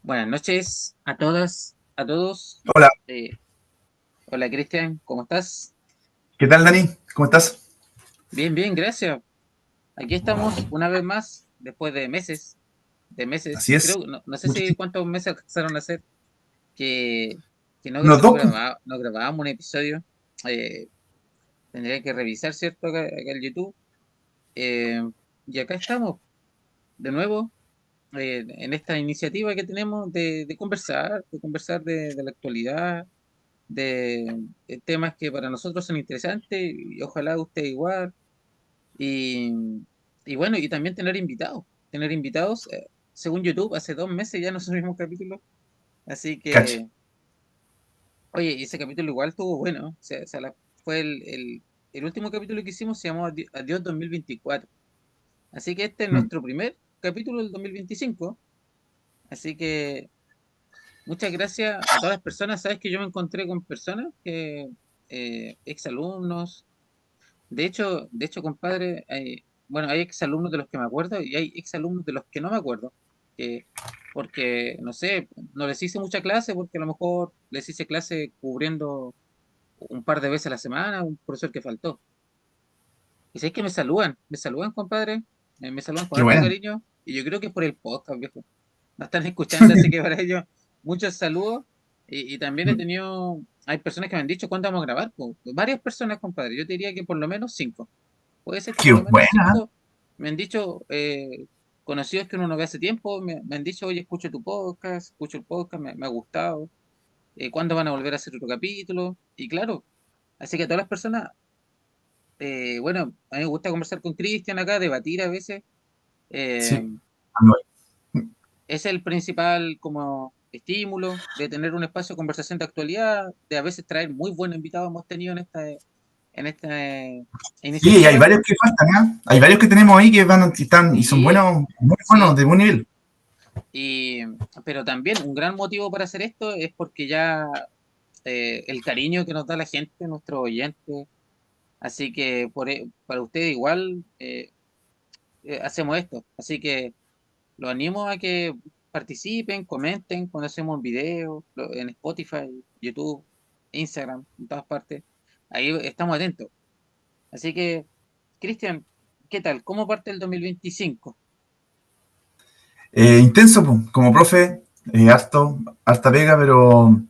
Buenas noches a todas, a todos. Hola, Eh, Hola Cristian, ¿cómo estás? ¿qué tal, Dani? ¿Cómo estás? Bien, bien, gracias. Aquí estamos una vez más, después de Así meses, es. creo, no sé Mucho si tiempo. cuántos meses alcanzaron a hacer que, Unos que no dos, pues. grababa, no grabábamos un episodio. Eh, Tendría que revisar, ¿cierto? Acá el YouTube. Eh, y acá estamos, de nuevo, en esta iniciativa que tenemos de conversar de la actualidad de temas que para nosotros son interesantes y ojalá usted igual. Y, y bueno, y también tener invitados. Según YouTube, hace 2 meses ya no subimos capítulos, así Cacha. que, oye, y ese capítulo igual estuvo bueno. Fue el último capítulo que hicimos, se llamó Adiós 2024. Así que este es Mm. nuestro primer capítulo del 2025. Así que muchas gracias a todas las personas. Sabes que yo me encontré con personas que, exalumnos. De hecho, compadre, bueno, hay exalumnos de los que me acuerdo y hay exalumnos de los que no me acuerdo. Que, Porque, no sé, no les hice mucha clase porque a lo mejor les hice clase cubriendo un par de veces a la semana, un profesor que faltó. Y sé que me saludan, compadre, me saludan con Qué harto buena. cariño y yo creo que es por el podcast, viejo. No están escuchando, así que para ellos muchos saludos. Y también Mm. hay personas que me han dicho cuándo vamos a grabar. Po. Varias personas, compadre. Yo te diría que por lo menos cinco. Puede ser que Qué por lo menos buena. cinco me han dicho, conocidos que uno no ve hace tiempo, me han dicho, oye, escucho tu podcast, escucho el podcast, me ha gustado. ¿Cuándo van a volver a hacer otro capítulo? Y claro, así que a todas las personas, bueno, a mí me gusta conversar con Cristian acá, debatir a veces. eh, Sí. Ando ahí. Es el principal como estímulo de tener un espacio de conversación de actualidad, de a veces traer muy buenos invitados hemos tenido en esta Sí, hay iniciativa. varios que faltan, ¿eh? Hay varios que tenemos ahí que van, y están, y son Sí, buenos, muy buenos, sí. de buen nivel. Y, pero también un gran motivo para hacer esto es porque ya el cariño que nos da la gente, nuestros oyentes, así que para ustedes igual hacemos esto. Así que los animo a que participen, comenten cuando hacemos un video en Spotify, YouTube, Instagram, en todas partes. Ahí estamos atentos. Así que, Cristian, ¿qué tal? ¿Cómo parte el 2025? Intenso, pues, como profe, harta pega, pero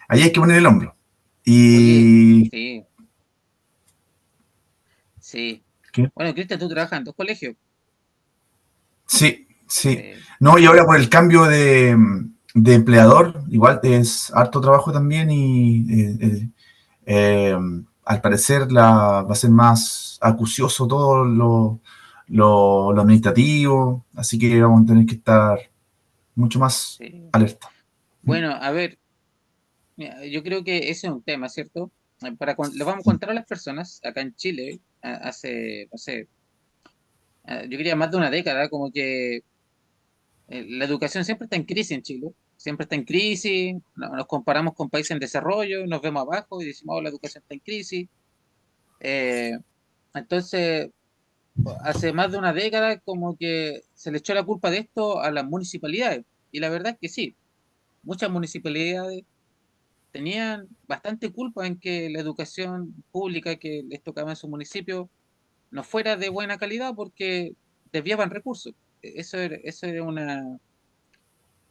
ahí hay que poner el hombro. Oye, Y. sí, sí. ¿Qué? Bueno, Cristian, tú trabajas en dos colegios. Sí, sí. Eh, No, y ahora por el cambio de empleador, igual es harto trabajo también y Eh, al parecer va a ser más acucioso todo lo administrativo, así que vamos a tener que estar mucho más sí. alerta. Bueno, a ver, mira, yo creo que ese es un tema, ¿cierto? Le vamos a contar a las personas acá en Chile, hace, no sé, yo diría más de una década, como que la educación siempre está en crisis en Chile, siempre está en crisis, nos comparamos con países en desarrollo, nos vemos abajo y decimos, oh, la educación está en crisis. Eh, entonces, hace más de una década como que se le echó la culpa de esto a las municipalidades. Y la verdad es que sí, muchas municipalidades tenían bastante culpa en que la educación pública que les tocaba en su municipio no fuera de buena calidad porque desviaban recursos. Eso era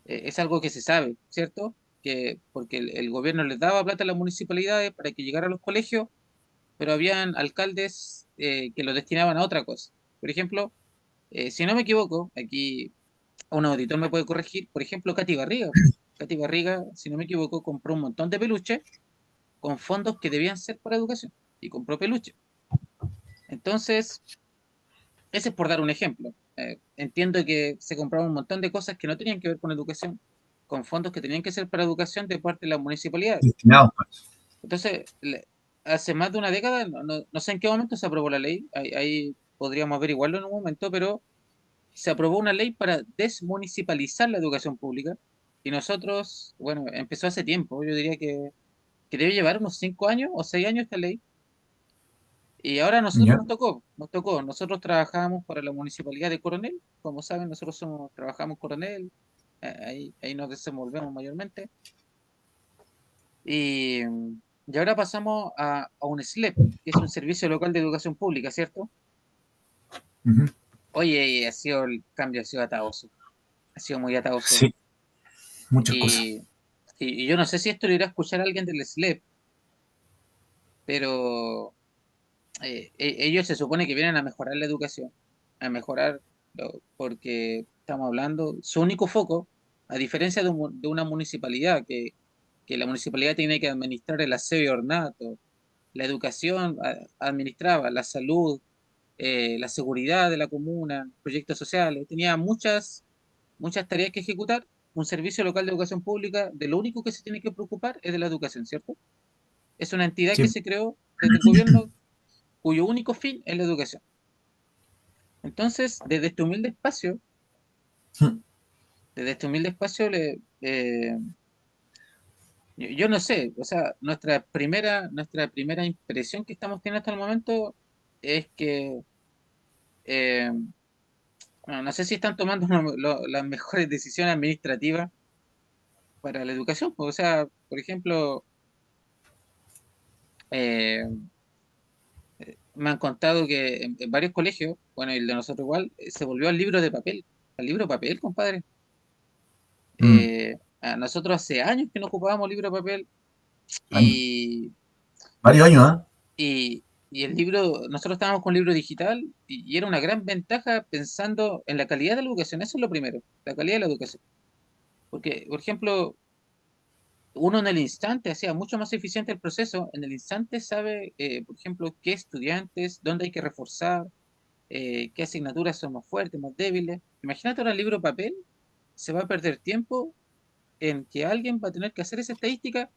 es algo que se sabe, ¿cierto? Que porque el gobierno les daba plata a las municipalidades para que llegara a los colegios, pero habían alcaldes que lo destinaban a otra cosa. Por ejemplo, si no me equivoco, aquí un auditor me puede corregir, por ejemplo, Katy Barriga. Katy Barriga, si no me equivoco, compró un montón de peluches con fondos que debían ser para educación y compró peluches. Entonces, ese es por dar un ejemplo. Entiendo que se compraron un montón de cosas que no tenían que ver con educación, con fondos que tenían que ser para educación de parte de las municipalidades. Destinados. Entonces, hace más de una década, no sé en qué momento se aprobó la ley, ahí podríamos averiguarlo en un momento, pero se aprobó una ley para desmunicipalizar la educación pública y nosotros, bueno, empezó hace tiempo, yo diría que debe llevar unos 5 años o 6 años esta ley. Y ahora a nosotros ¿Ya? nosotros trabajamos para la municipalidad de Coronel, como saben, nosotros trabajamos en Coronel, ahí nos desenvolvemos mayormente. Y, y ahora pasamos a un SLEP, que es un servicio local de educación pública, ¿cierto? Ujú. Oye, el cambio ha sido ataoso, ha sido muy ataoso. Sí, muchas cosas. Y, y yo no sé si esto lo irá a escuchar alguien del SLEP, pero ellos se supone que vienen a mejorar la educación, a mejorar, porque estamos hablando, su único foco, a diferencia de una municipalidad, que la municipalidad tiene que administrar el aseo y ornato, la educación administraba, la salud, la seguridad de la comuna, proyectos sociales, tenía muchas tareas que ejecutar. Un servicio local de educación pública, de lo único que se tiene que preocupar es de la educación, ¿cierto? Es una entidad que Sí. se creó desde el gobierno cuyo único fin es la educación. Entonces, desde este humilde espacio, yo no sé, o sea, nuestra primera impresión que estamos teniendo hasta el momento es que, eh, bueno, no sé si están tomando las mejores decisiones administrativas para la educación. O sea, por ejemplo, eh, me han contado que en varios colegios, bueno, y el de nosotros igual, se volvió al libro de papel, al libro de papel, compadre. Mm. A nosotros hace años que no ocupábamos libro de papel Años. y, Varios años, ¿ah? y el libro, nosotros estábamos con libro digital y era una gran ventaja pensando en la calidad de la educación. Eso es lo primero, la calidad de la educación. Porque, por ejemplo, uno en el instante hacía mucho más eficiente el proceso. En el instante sabe, por ejemplo, qué estudiantes, dónde hay que reforzar, qué asignaturas son más fuertes, más débiles. Imagínate ahora el libro papel, se va a perder tiempo en que alguien va a tener que hacer esa estadística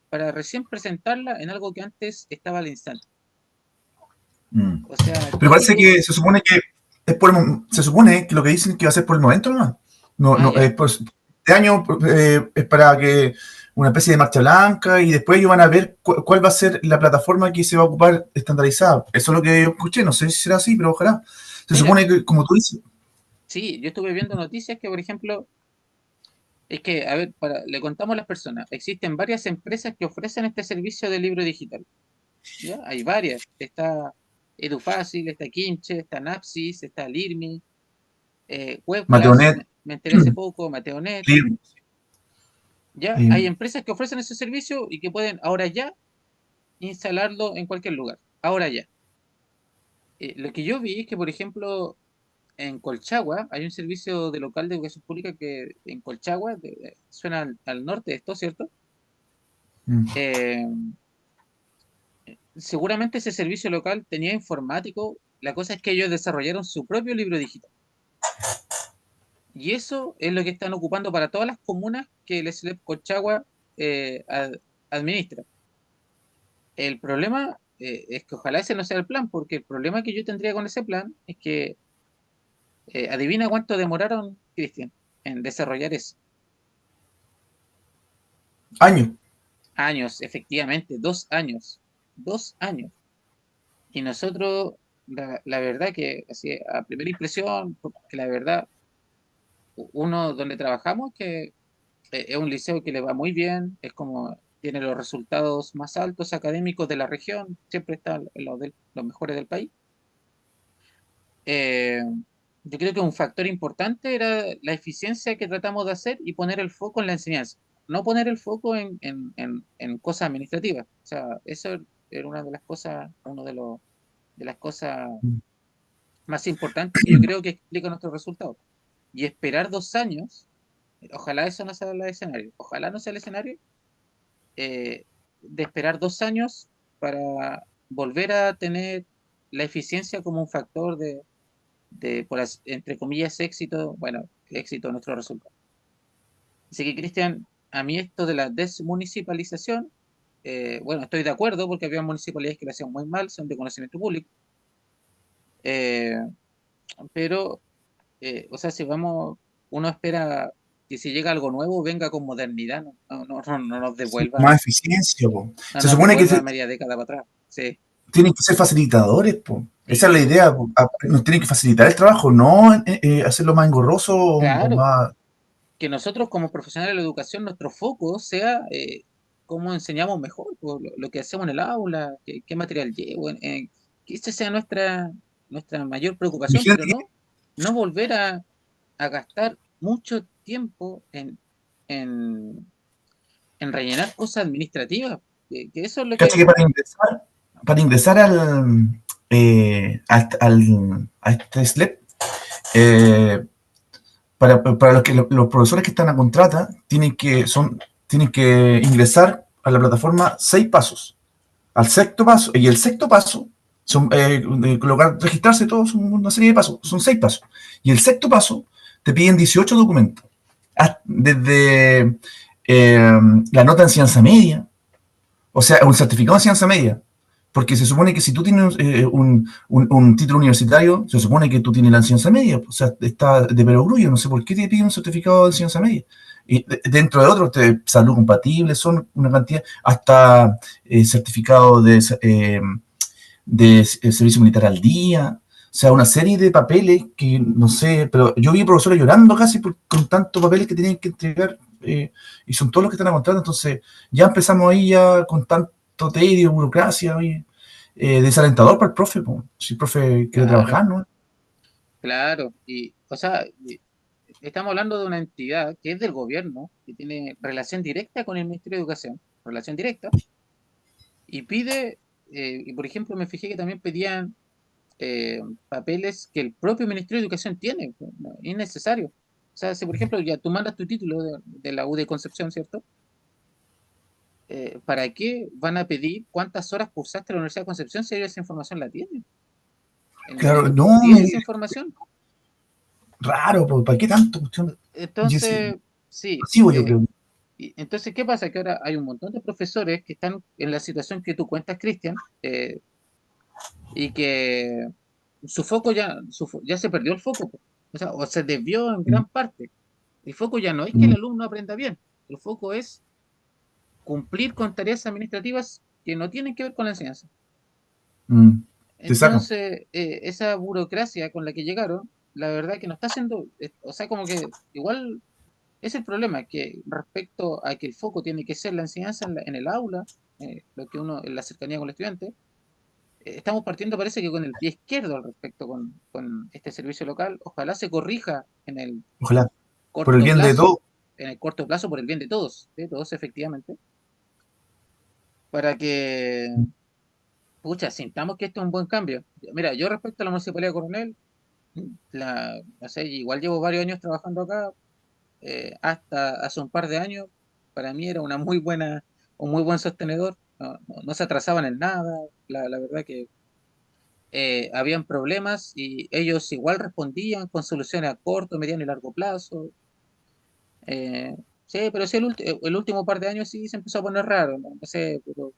para recién presentarla en algo que antes estaba al instante. Mm. O sea, Pero ¿qué parece tipo? que se supone que se supone que lo que dicen que va a ser por el momento nomás. No, Ah, no, ya. este año es para que una especie de marcha blanca y después ellos van a ver cuál va a ser la plataforma que se va a ocupar estandarizada. Eso es lo que yo escuché, no sé si será así, pero ojalá. Se Mira, supone que, como tú dices, sí, yo estuve viendo noticias que, por ejemplo, es que, a ver, le contamos a las personas, existen varias empresas que ofrecen este servicio de libro digital, ¿ya? Hay varias. Está EduFácil, está Kimche, está Napsis, está Lirmi, Webclass, Mateonet, me enteré hace poco, Mateonet, Clear, ¿ya? eh, Hay empresas que ofrecen ese servicio y que pueden ahora ya instalarlo en cualquier lugar, ahora ya. Lo que yo vi es que, por ejemplo, en Colchagua hay un servicio de local de educación pública que en Colchagua suena al norte de esto, ¿cierto? mm. Eh, Seguramente ese servicio local tenía informático. La cosa es que ellos desarrollaron su propio libro digital. Y eso es lo que están ocupando para todas las comunas que el SLEP Colchagua administra. El problema es que ojalá ese no sea el plan, porque el problema que yo tendría con ese plan es que adivina cuánto demoraron, Cristian, en desarrollar eso. Años. Años, efectivamente, 2 años. 2 años. Y nosotros, la verdad que, así, a primera impresión, porque la verdad, uno donde trabajamos, que es un liceo que le va muy bien, es como, tiene los resultados más altos académicos de la región, siempre está en los mejores del país. Eh, yo creo que un factor importante era la eficiencia que tratamos de hacer y poner el foco en la enseñanza, no poner el foco en cosas administrativas. O sea, eso era una de las cosas, de las cosas más importantes que yo creo que explica nuestros resultados. Y esperar 2 años, ojalá eso no sea el escenario, ojalá no sea el escenario, de esperar 2 años para volver a tener la eficiencia como un factor entre comillas, éxito, bueno, éxito de nuestro resultado. Así que, Cristian, a mí esto de la desmunicipalización, bueno, estoy de acuerdo porque había municipalidades que lo hacían muy mal, son de conocimiento público, eh, pero, o sea, si vamos, uno espera que si llega algo nuevo venga con modernidad, no nos Sí, devuelva, más eficiencia, po. no Se nos supone que devuelva media década para atrás. Sí, tienen que ser facilitadores, po. Esa es la sí, idea, po. Nos tienen que facilitar el trabajo, no hacerlo más engorroso o claro. más. que nosotros como profesionales de la educación, nuestro foco sea cómo enseñamos mejor, pues, lo que hacemos en el aula, qué material llevo, que esa sea nuestra mayor preocupación, pero Imagínate, no volver a gastar mucho tiempo en, en rellenar cosas administrativas, que eso es lo cacha que... que para ingresar a este SLEP, eh, para los profesores que están a contrata, tienen que ingresar a la plataforma 6 pasos. Al sexto paso, y el sexto paso, registrarse todo, son una serie de pasos, son 6 pasos. Y el sexto paso, te piden 18 documentos. Desde la nota de enseñanza media, o sea, un certificado de enseñanza media. Porque se supone que si tú tienes un título universitario, se supone que tú tienes la enseñanza media. O sea, está de perogrullo. No sé por qué te piden un certificado de enseñanza media. Y dentro de otros, salud compatible, son una cantidad, hasta certificado de servicio militar al día. O sea, una serie de papeles que no sé, pero yo vi profesores llorando casi con tantos papeles que tienen que entregar, y son todos los que están a contrato. Entonces, ya empezamos ahí ya con tanto tedio, burocracia, oye, desalentador para el profe, po, si el profe quiere Claro, trabajar, ¿no? claro. Y, o sea, estamos hablando de una entidad que es del gobierno, que tiene relación directa con el Ministerio de Educación, relación directa, y pide, y por ejemplo me fijé que también pedían papeles que el propio Ministerio de Educación tiene, pues, no, es necesario. O sea, si por ejemplo ya tú mandas tu título de la U de Concepción, ¿cierto? ¿Para qué van a pedir cuántas horas cursaste en la Universidad de Concepción si ellos esa información la tienen? En Claro, Mineduc no, tiene esa información. raro, pues, ¿para qué tanto? Cuestión? Y es Entonces, sí. masivo, yo creo. Y entonces, ¿qué pasa? Que ahora hay un montón de profesores que están en la situación que tú cuentas, Cristian, y que su foco ya se perdió el foco, po. O sea, o se desvió en gran parte. El foco ya no es que el Mm, alumno aprenda bien, el foco es cumplir con tareas administrativas que no tienen que ver con la enseñanza. mm, te sacan. Entonces, esa burocracia con la que llegaron, la verdad que no está haciendo, o sea, como que igual es el problema, que respecto a que el foco tiene que ser la enseñanza en el aula, lo que uno, en la cercanía con el estudiante, estamos partiendo parece que con el pie izquierdo al respecto con este servicio local. Ojalá se corrija Ojalá. Por el corto bien de plazo, todos. en el corto plazo por el bien de todos efectivamente, para que, pucha, sintamos que esto es un buen cambio. Mira, yo respecto a la Municipalidad de Coronel, no sé, igual llevo varios años trabajando acá, hasta hace un par de años, para mí era un muy buen sostenedor, no se atrasaban en nada, la verdad que habían problemas y ellos igual respondían con soluciones a corto, mediano y largo plazo. Eh, sí, pero sí, el último par de años sí se empezó a poner raro, no sé, pero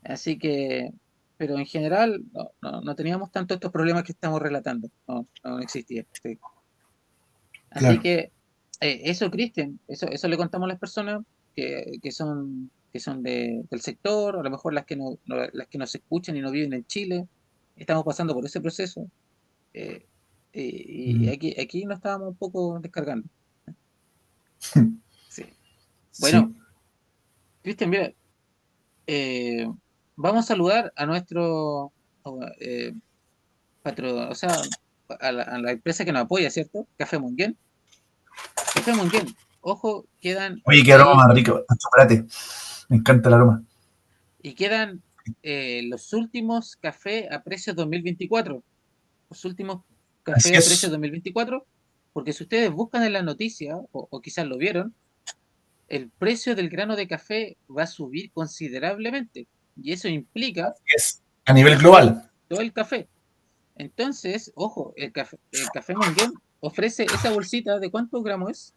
así que, pero en general no teníamos tanto estos problemas que estamos relatando, no existía. Sí. Así Claro. que eso, Cristian, eso le contamos a las personas que son del sector, a lo mejor las que las que nos escuchan y no viven en Chile, estamos pasando por ese proceso. eh, y Mm, aquí nos estábamos un poco descargando. Sí. sí. Bueno, Cristian, mira, eh, vamos a saludar a nuestro eh, o sea, a la empresa que nos apoya, ¿cierto? Café Munguén. Café Munguén, ojo, quedan Oye, qué aroma ahí más rico. Chocolate. Me encanta el aroma. y quedan los últimos café a precios 2024. Los últimos Así café a precios es. 2024, porque si ustedes buscan en la noticia, o quizás lo vieron, el precio del grano de café va a subir considerablemente. Y eso implica Así es. A nivel todo, global. todo el café. Entonces, ojo, el café Munguén ofrece esa bolsita de ¿cuántos gramos es?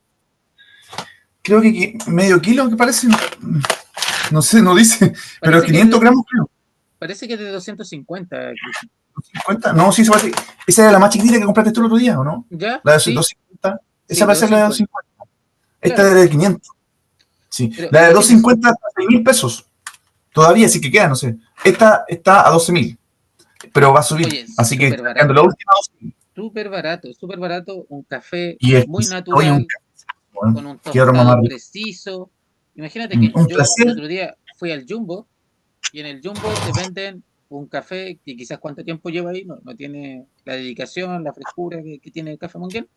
Creo que medio kilo, que parece. No sé, no dice. Pero Parece que es 500 gramos, creo. parece que es de 250, Cristian. 50. No, sí, se parece. Esa era la más chiquitita que compraste tú el otro día, ¿o no? ¿Ya? La de Sí, 250. sí, Esa de parece la de 250. 250. Esta Claro, es de 500. Sí. pero La de imagínense, 250 está a 6.000 pesos. Todavía sí que queda, no sé. Esta está a 12.000, pero va a subir. oye, Así que súper está quedando barato, la última 12.000. súper barato, súper barato, un café Y es, muy oye, un natural, bueno. con un Qué aroma más tostado rico. preciso. Imagínate que Un yo el placer. otro día fui al Jumbo y en el Jumbo te venden un café que quizás cuánto tiempo lleva ahí, no tiene la dedicación, la frescura que tiene el café Monguén.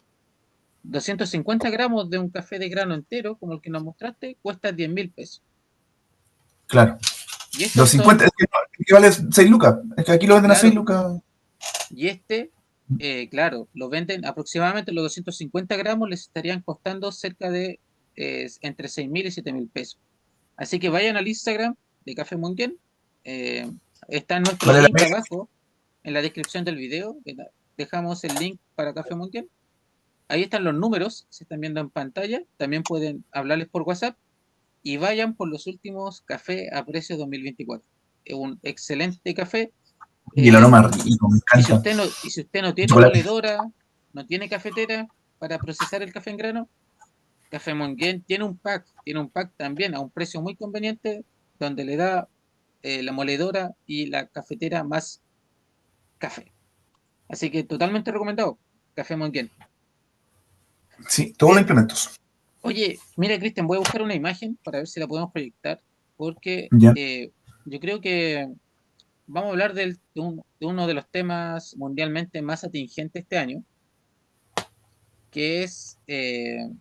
250 gramos de un café de grano entero, como el que nos mostraste, cuesta 10.000 pesos. Claro. Y estos Los son, 50 es que vale 6 lucas. Es que aquí lo venden a 6 claro, lucas. y claro, lo venden aproximadamente los 250 gramos, les estarían costando cerca de entre 6.000 y 7.000 pesos. Así que vayan al Instagram de Café Monguén, eh, está en nuestro Vale la link pena. abajo, en la descripción del video, dejamos el link para Café Monguén. Ahí están los números, se están viendo en pantalla, también pueden hablarles por WhatsApp y vayan por los últimos café a precio 2024. Es un excelente café. Y el eh, aroma rico, me encanta. y si usted no tiene Chocolate. moledora, no tiene cafetera para procesar el café en grano, Café Monguén tiene un pack también a un precio muy conveniente, donde le da la moledora y la cafetera más café. Así que totalmente recomendado, Café Monguén. Sí, todos los Eh, implementos. Oye, mira, Cristian, voy a buscar una imagen para ver si la podemos proyectar, porque Ya. yo creo que vamos a hablar de uno de los temas mundialmente más atingentes este año, que es el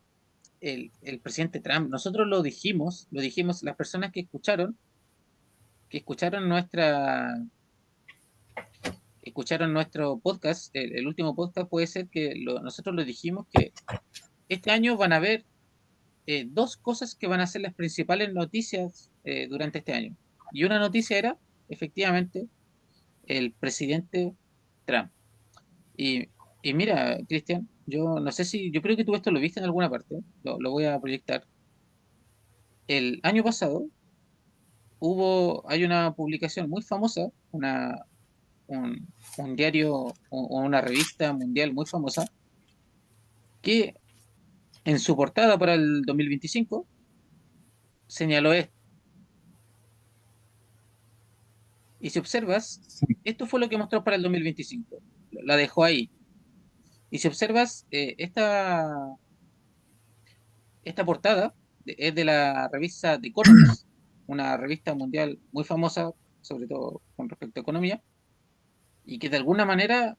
presidente Trump. Nosotros lo dijimos, las personas que escucharon nuestro podcast, el último podcast, puede ser que nosotros lo dijimos que este año van a haber dos cosas que van a ser las principales noticias durante este año. Y una noticia era, efectivamente, el presidente Trump. Y, y mira, Cristian, yo no sé si, yo creo que tú esto lo viste en alguna parte, lo voy a proyectar. El año pasado hay una publicación muy famosa, un diario o una revista mundial muy famosa, que en su portada para el 2025 señaló esto. Y si observas, esto fue lo que mostró para el 2025. La dejó ahí. Y si observas, esta portada es de la revista The Economist, una revista mundial muy famosa, sobre todo con respecto a economía, y que de alguna manera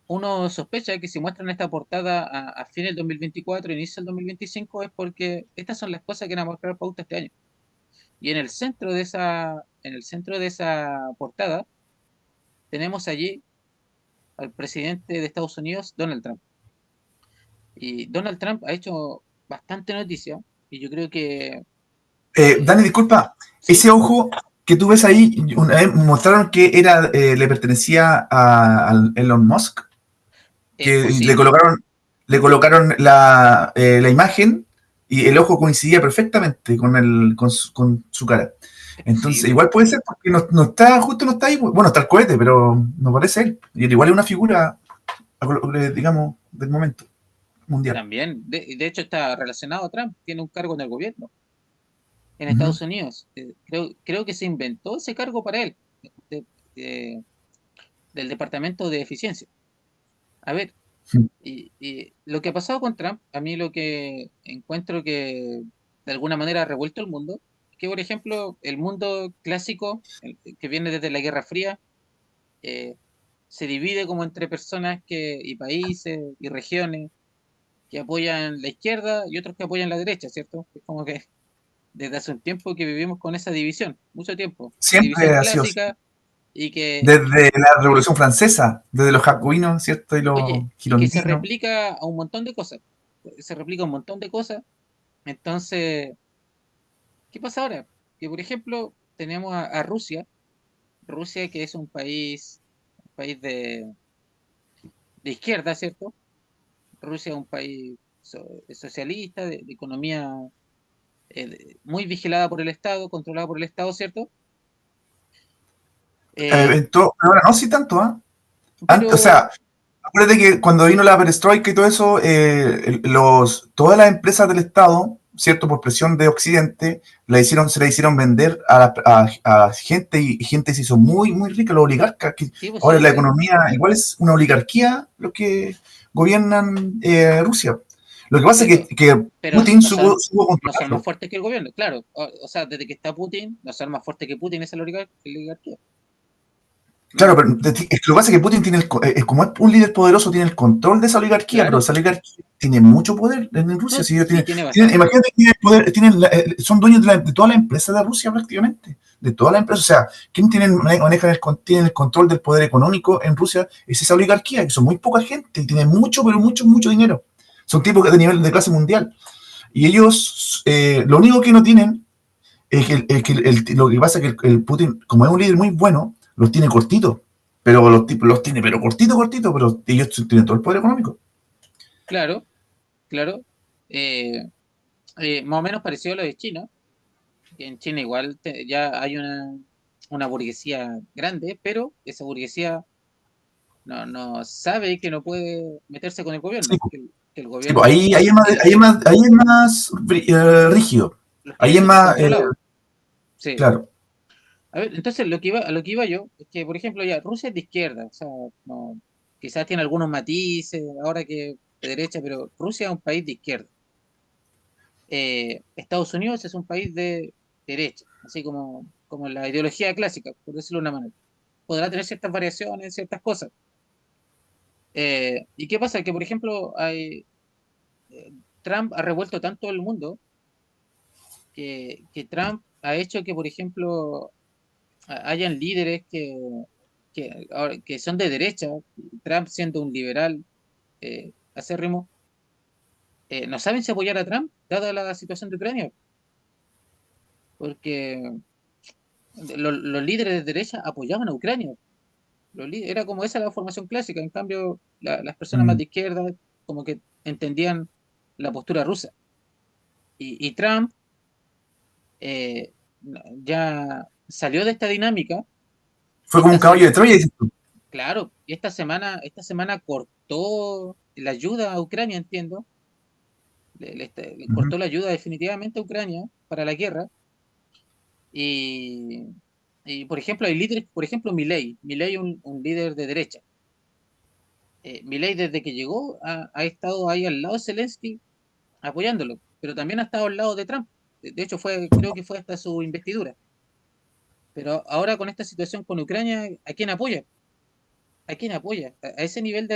uno sospecha que si muestran esta portada a fin del 2024, inicio del 2025, es porque estas son las cosas que van a marcar pauta este año. Y en el centro de esa portada tenemos allí al presidente de Estados Unidos, Donald Trump. Y Donald Trump ha hecho bastante noticia y yo creo que Dani, eh, disculpa, sí, ese ojo que tú ves ahí, una vez mostraron que le pertenecía a Elon Musk, es que posible, le colocaron la imagen y el ojo coincidía perfectamente con su cara. es Entonces, posible. igual puede ser porque justo no está ahí, bueno, está el cohete, pero no parece él. Y igual es una figura, digamos, del momento mundial. También, de hecho está relacionado a Trump, tiene un cargo en el gobierno en Ujú. Estados Unidos. Creo que se inventó ese cargo para él, de- de- del Departamento de Eficiencia. A ver, y lo que ha pasado con Trump, a mí lo que encuentro que de alguna manera ha revuelto el mundo, que por ejemplo el mundo clásico, que viene desde la Guerra Fría, eh, se divide como entre personas y países y regiones que apoyan la izquierda y otros que apoyan la derecha, ¿cierto? Es como que desde hace un tiempo que vivimos con esa división, mucho tiempo, Siempre división ha sido así. clásica y Desde la Revolución Francesa, desde los jacobinos, ¿cierto? Y los oye, y que se girondinos. replica a un montón de cosas, se replica a un montón de cosas. Entonces, ¿qué pasa ahora? Que por ejemplo tenemos a Rusia que es un país de izquierda, ¿cierto? Rusia es un país socialista, de economía muy vigilada por el Estado, controlada por el Estado, ¿cierto? Eh, Ahora no, sí tanto, ¿ah? O pero sea, acuérdate que cuando vino la perestroika y todo eso, todas las empresas del Estado, ¿cierto? Por presión de Occidente, se le hicieron vender a gente y gente se hizo muy, muy rica, los oligarcas, que sí, pues ahora sí, la sí, economía igual es una oligarquía los que gobiernan Rusia. Lo que pasa es pero, que pero Putin supo no son más controlarlo. fuertes que el gobierno, claro. O sea, desde que está Putin, no son más fuertes que Putin, esa es la oligarquía. Claro, ¿Mm? pero es que lo que pasa es que Putin tiene, como es un líder poderoso, tiene el control de esa oligarquía, pero Claro. esa oligarquía tiene mucho poder en Rusia. No, Si ellos sí, tiene bastante. imagínate que tienen poder, son dueños de toda la empresa de Rusia prácticamente, de toda la empresa. O sea, ¿quién maneja tiene el control del poder económico en Rusia? Es esa oligarquía, que son muy poca gente, y tiene mucho, pero mucho, mucho dinero. Son tipos de nivel de clase mundial. Y ellos, lo único que no tienen lo que pasa es que el Putin, como es un líder muy bueno, los tiene cortitos. Pero los tipos los tiene, pero cortito, cortito, pero ellos tienen todo el poder económico. Claro, claro. Eh, Más o menos parecido a lo de China, que en China igual ya hay una burguesía grande, pero esa burguesía no sabe que no puede meterse con el Sí, gobierno, pues, que el sí, pues, gobierno ahí es más rígido. los Ahí tiene es súper más, controlados. Sí. claro. A ver, entonces a lo que iba yo es que, por ejemplo, ya Rusia es de izquierda, o sea, no, quizás tiene algunos matices ahora que de derecha, pero Rusia es un país de izquierda. Estados Unidos es un país de derecha, así como la ideología clásica, por decirlo de una manera. Podrá tener ciertas variaciones, ciertas cosas. ¿Y qué pasa? Que, por ejemplo, eh, Trump ha revuelto tanto el mundo que Trump ha hecho que, por ejemplo, hayan líderes que son de derecha, Trump siendo un liberal acérrimo, no saben si apoyar a Trump, dada la situación de Ucrania, porque los líderes de derecha apoyaban a Ucrania. Era como esa la formación clásica, en cambio, las personas más Mm. de izquierda como que entendían la postura rusa. Y Trump eh, ya salió de esta dinámica y Fue como un caballo de Troya, dices tú. claro, y esta semana cortó la ayuda a Ucrania, entiendo, le Ujú. cortó la ayuda definitivamente a Ucrania para la guerra. Y, por ejemplo, hay líderes, por ejemplo, Milei un líder de derecha. Milei desde que llegó ha estado ahí al lado de Zelensky apoyándolo, pero también ha estado al lado de Trump. De hecho, creo que fue hasta su investidura. Pero ahora con esta situación con Ucrania, ¿a quién apoya? ¿A quién apoya? A ese nivel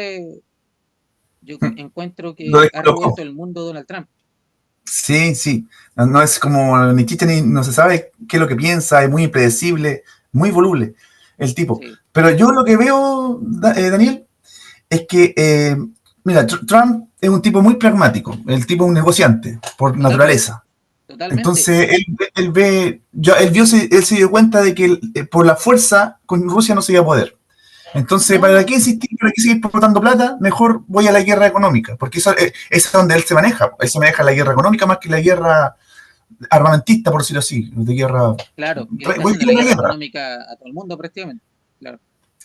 yo encuentro Lo que ha descolocó. revuelto el mundo Donald Trump. Sí, sí. No, no es como ni chiste ni no se sabe qué es lo que piensa, es muy impredecible, muy voluble el tipo. Sí, Pero yo lo que veo, Daniel, es que, mira, Trump es un tipo muy pragmático, el tipo es un negociante por totalmente, naturaleza. totalmente. Entonces, él ve, él se dio cuenta de que por la fuerza con Rusia no se iba a poder. Entonces, ¿para No, qué insistir? ¿Para qué seguir exportando plata? Mejor voy a la guerra económica, porque esa es donde él se maneja. Él se maneja la guerra económica más que la guerra armamentista, por decirlo así, de guerra. claro, y le está Voy haciendo la a la guerra guerra. económica a todo el mundo prácticamente. Claro,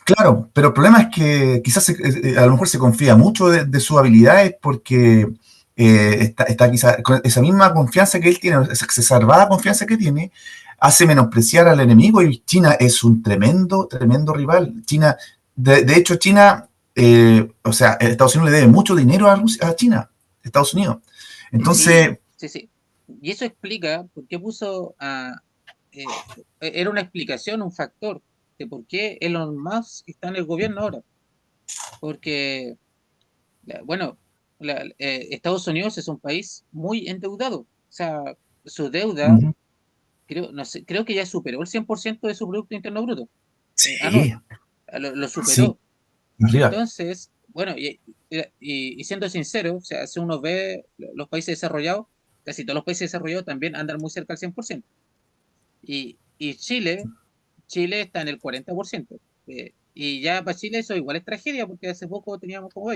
Claro, pero el problema es que quizás a lo mejor se confía mucho de sus habilidades porque está quizás con esa misma confianza que él tiene, esa exacerbada confianza que tiene, hace menospreciar al enemigo y China es un tremendo, tremendo rival. China, de hecho, China, o sea, Estados Unidos le debe mucho dinero a China, Estados Unidos. sí, Entonces, sí, sí. Y eso explica por qué eh, era una explicación, un factor de por qué Elon Musk está en el gobierno ahora. Porque, bueno, Estados Unidos es un país muy endeudado. O sea, su deuda, ujú, no sé, creo que ya superó el 100% de su Producto Interno Bruto sí, anual. Lo sí, superó. arriba. Entonces, bueno, y siendo sincero, o sea, si uno ve los países desarrollados, casi todos los países desarrollados también andan muy cerca al 100%. Y Chile está en el 40%. Y ya para Chile eso igual es tragedia, porque hace poco teníamos como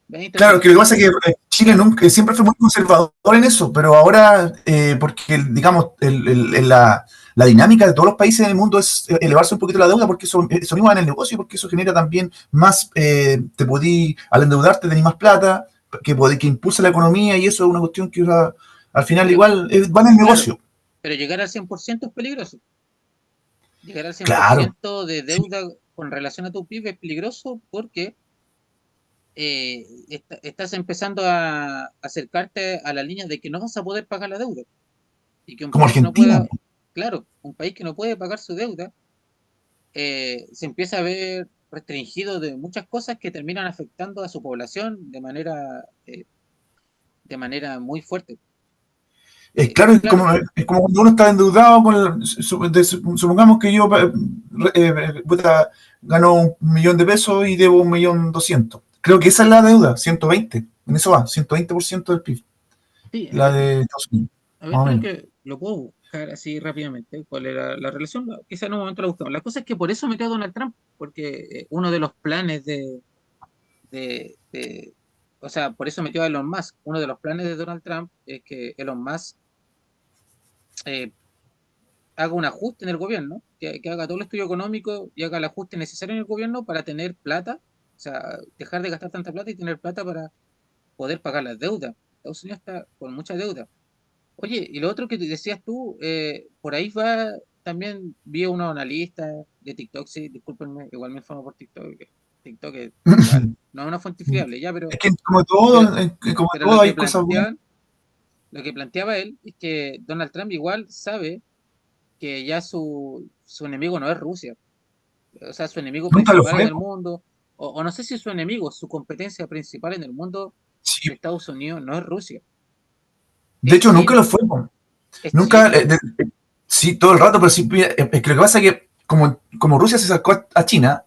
20 o Claro, que 30. lo que pasa es que Chile Claro, nunca, siempre fue muy conservador en eso, pero ahora, porque digamos, la dinámica de todos los países en el mundo es elevarse un poquito la deuda, porque eso mismo va en el negocio, porque eso genera también más, al endeudarte tenés más plata, que impulsa la economía, y eso es una cuestión que al final pero igual va en el claro, negocio. pero llegar al 100% es peligroso. Llegar al cien por Claro, ciento de sí. deuda con relación a tu PIB es peligroso porque estás empezando a acercarte a la línea de que no vas a poder pagar la deuda y que un Como país que no Argentina. pueda, claro, un país que no puede pagar su deuda, se empieza a ver restringido de muchas cosas que terminan afectando a su población de manera muy fuerte. Claro, Claro, es como cuando uno está endeudado con supongamos que yo gano 1.000.000 de pesos y debo 1.200.000. Creo que esa es la deuda, 120. En eso va, 120% del PIB, sí, la de Estados Unidos, a ver, más o creo menos. que lo puedo buscar así rápidamente, cuál era la relación, quizá en un momento la buscamos. La cosa es que por eso metió a Donald Trump, porque uno de los planes de, de- o sea, por eso metió a Elon Musk. Uno de los planes de Donald Trump es que Elon Musk eh, haga un ajuste en el gobierno, que haga todo el estudio económico y haga el ajuste necesario en el gobierno para tener plata, o sea, dejar de gastar tanta plata y tener plata para poder pagar las deudas. Estados Unidos está con mucha deuda. Oye, y lo otro que decías tú, por ahí va, también vi a unos analistas de TikTok, sí, discúlpenme, igual me informo por TikTok, que TikTok igual, no es una fuente fiable, ya, Es que pero, como pero todo hay cosas buenas. lo que planteaba él es que Donald Trump igual sabe que ya su enemigo no es Rusia, o sea, su enemigo Nunca lo principal en fue. el mundo, o no sé si su enemigo, su competencia principal en el mundo Sí. de Estados Unidos no es Rusia, De es hecho, nunca lo China, fue. es Nunca, China. sí, todo el rato, pero sí, es que lo que pasa es que como Rusia se sacó a China,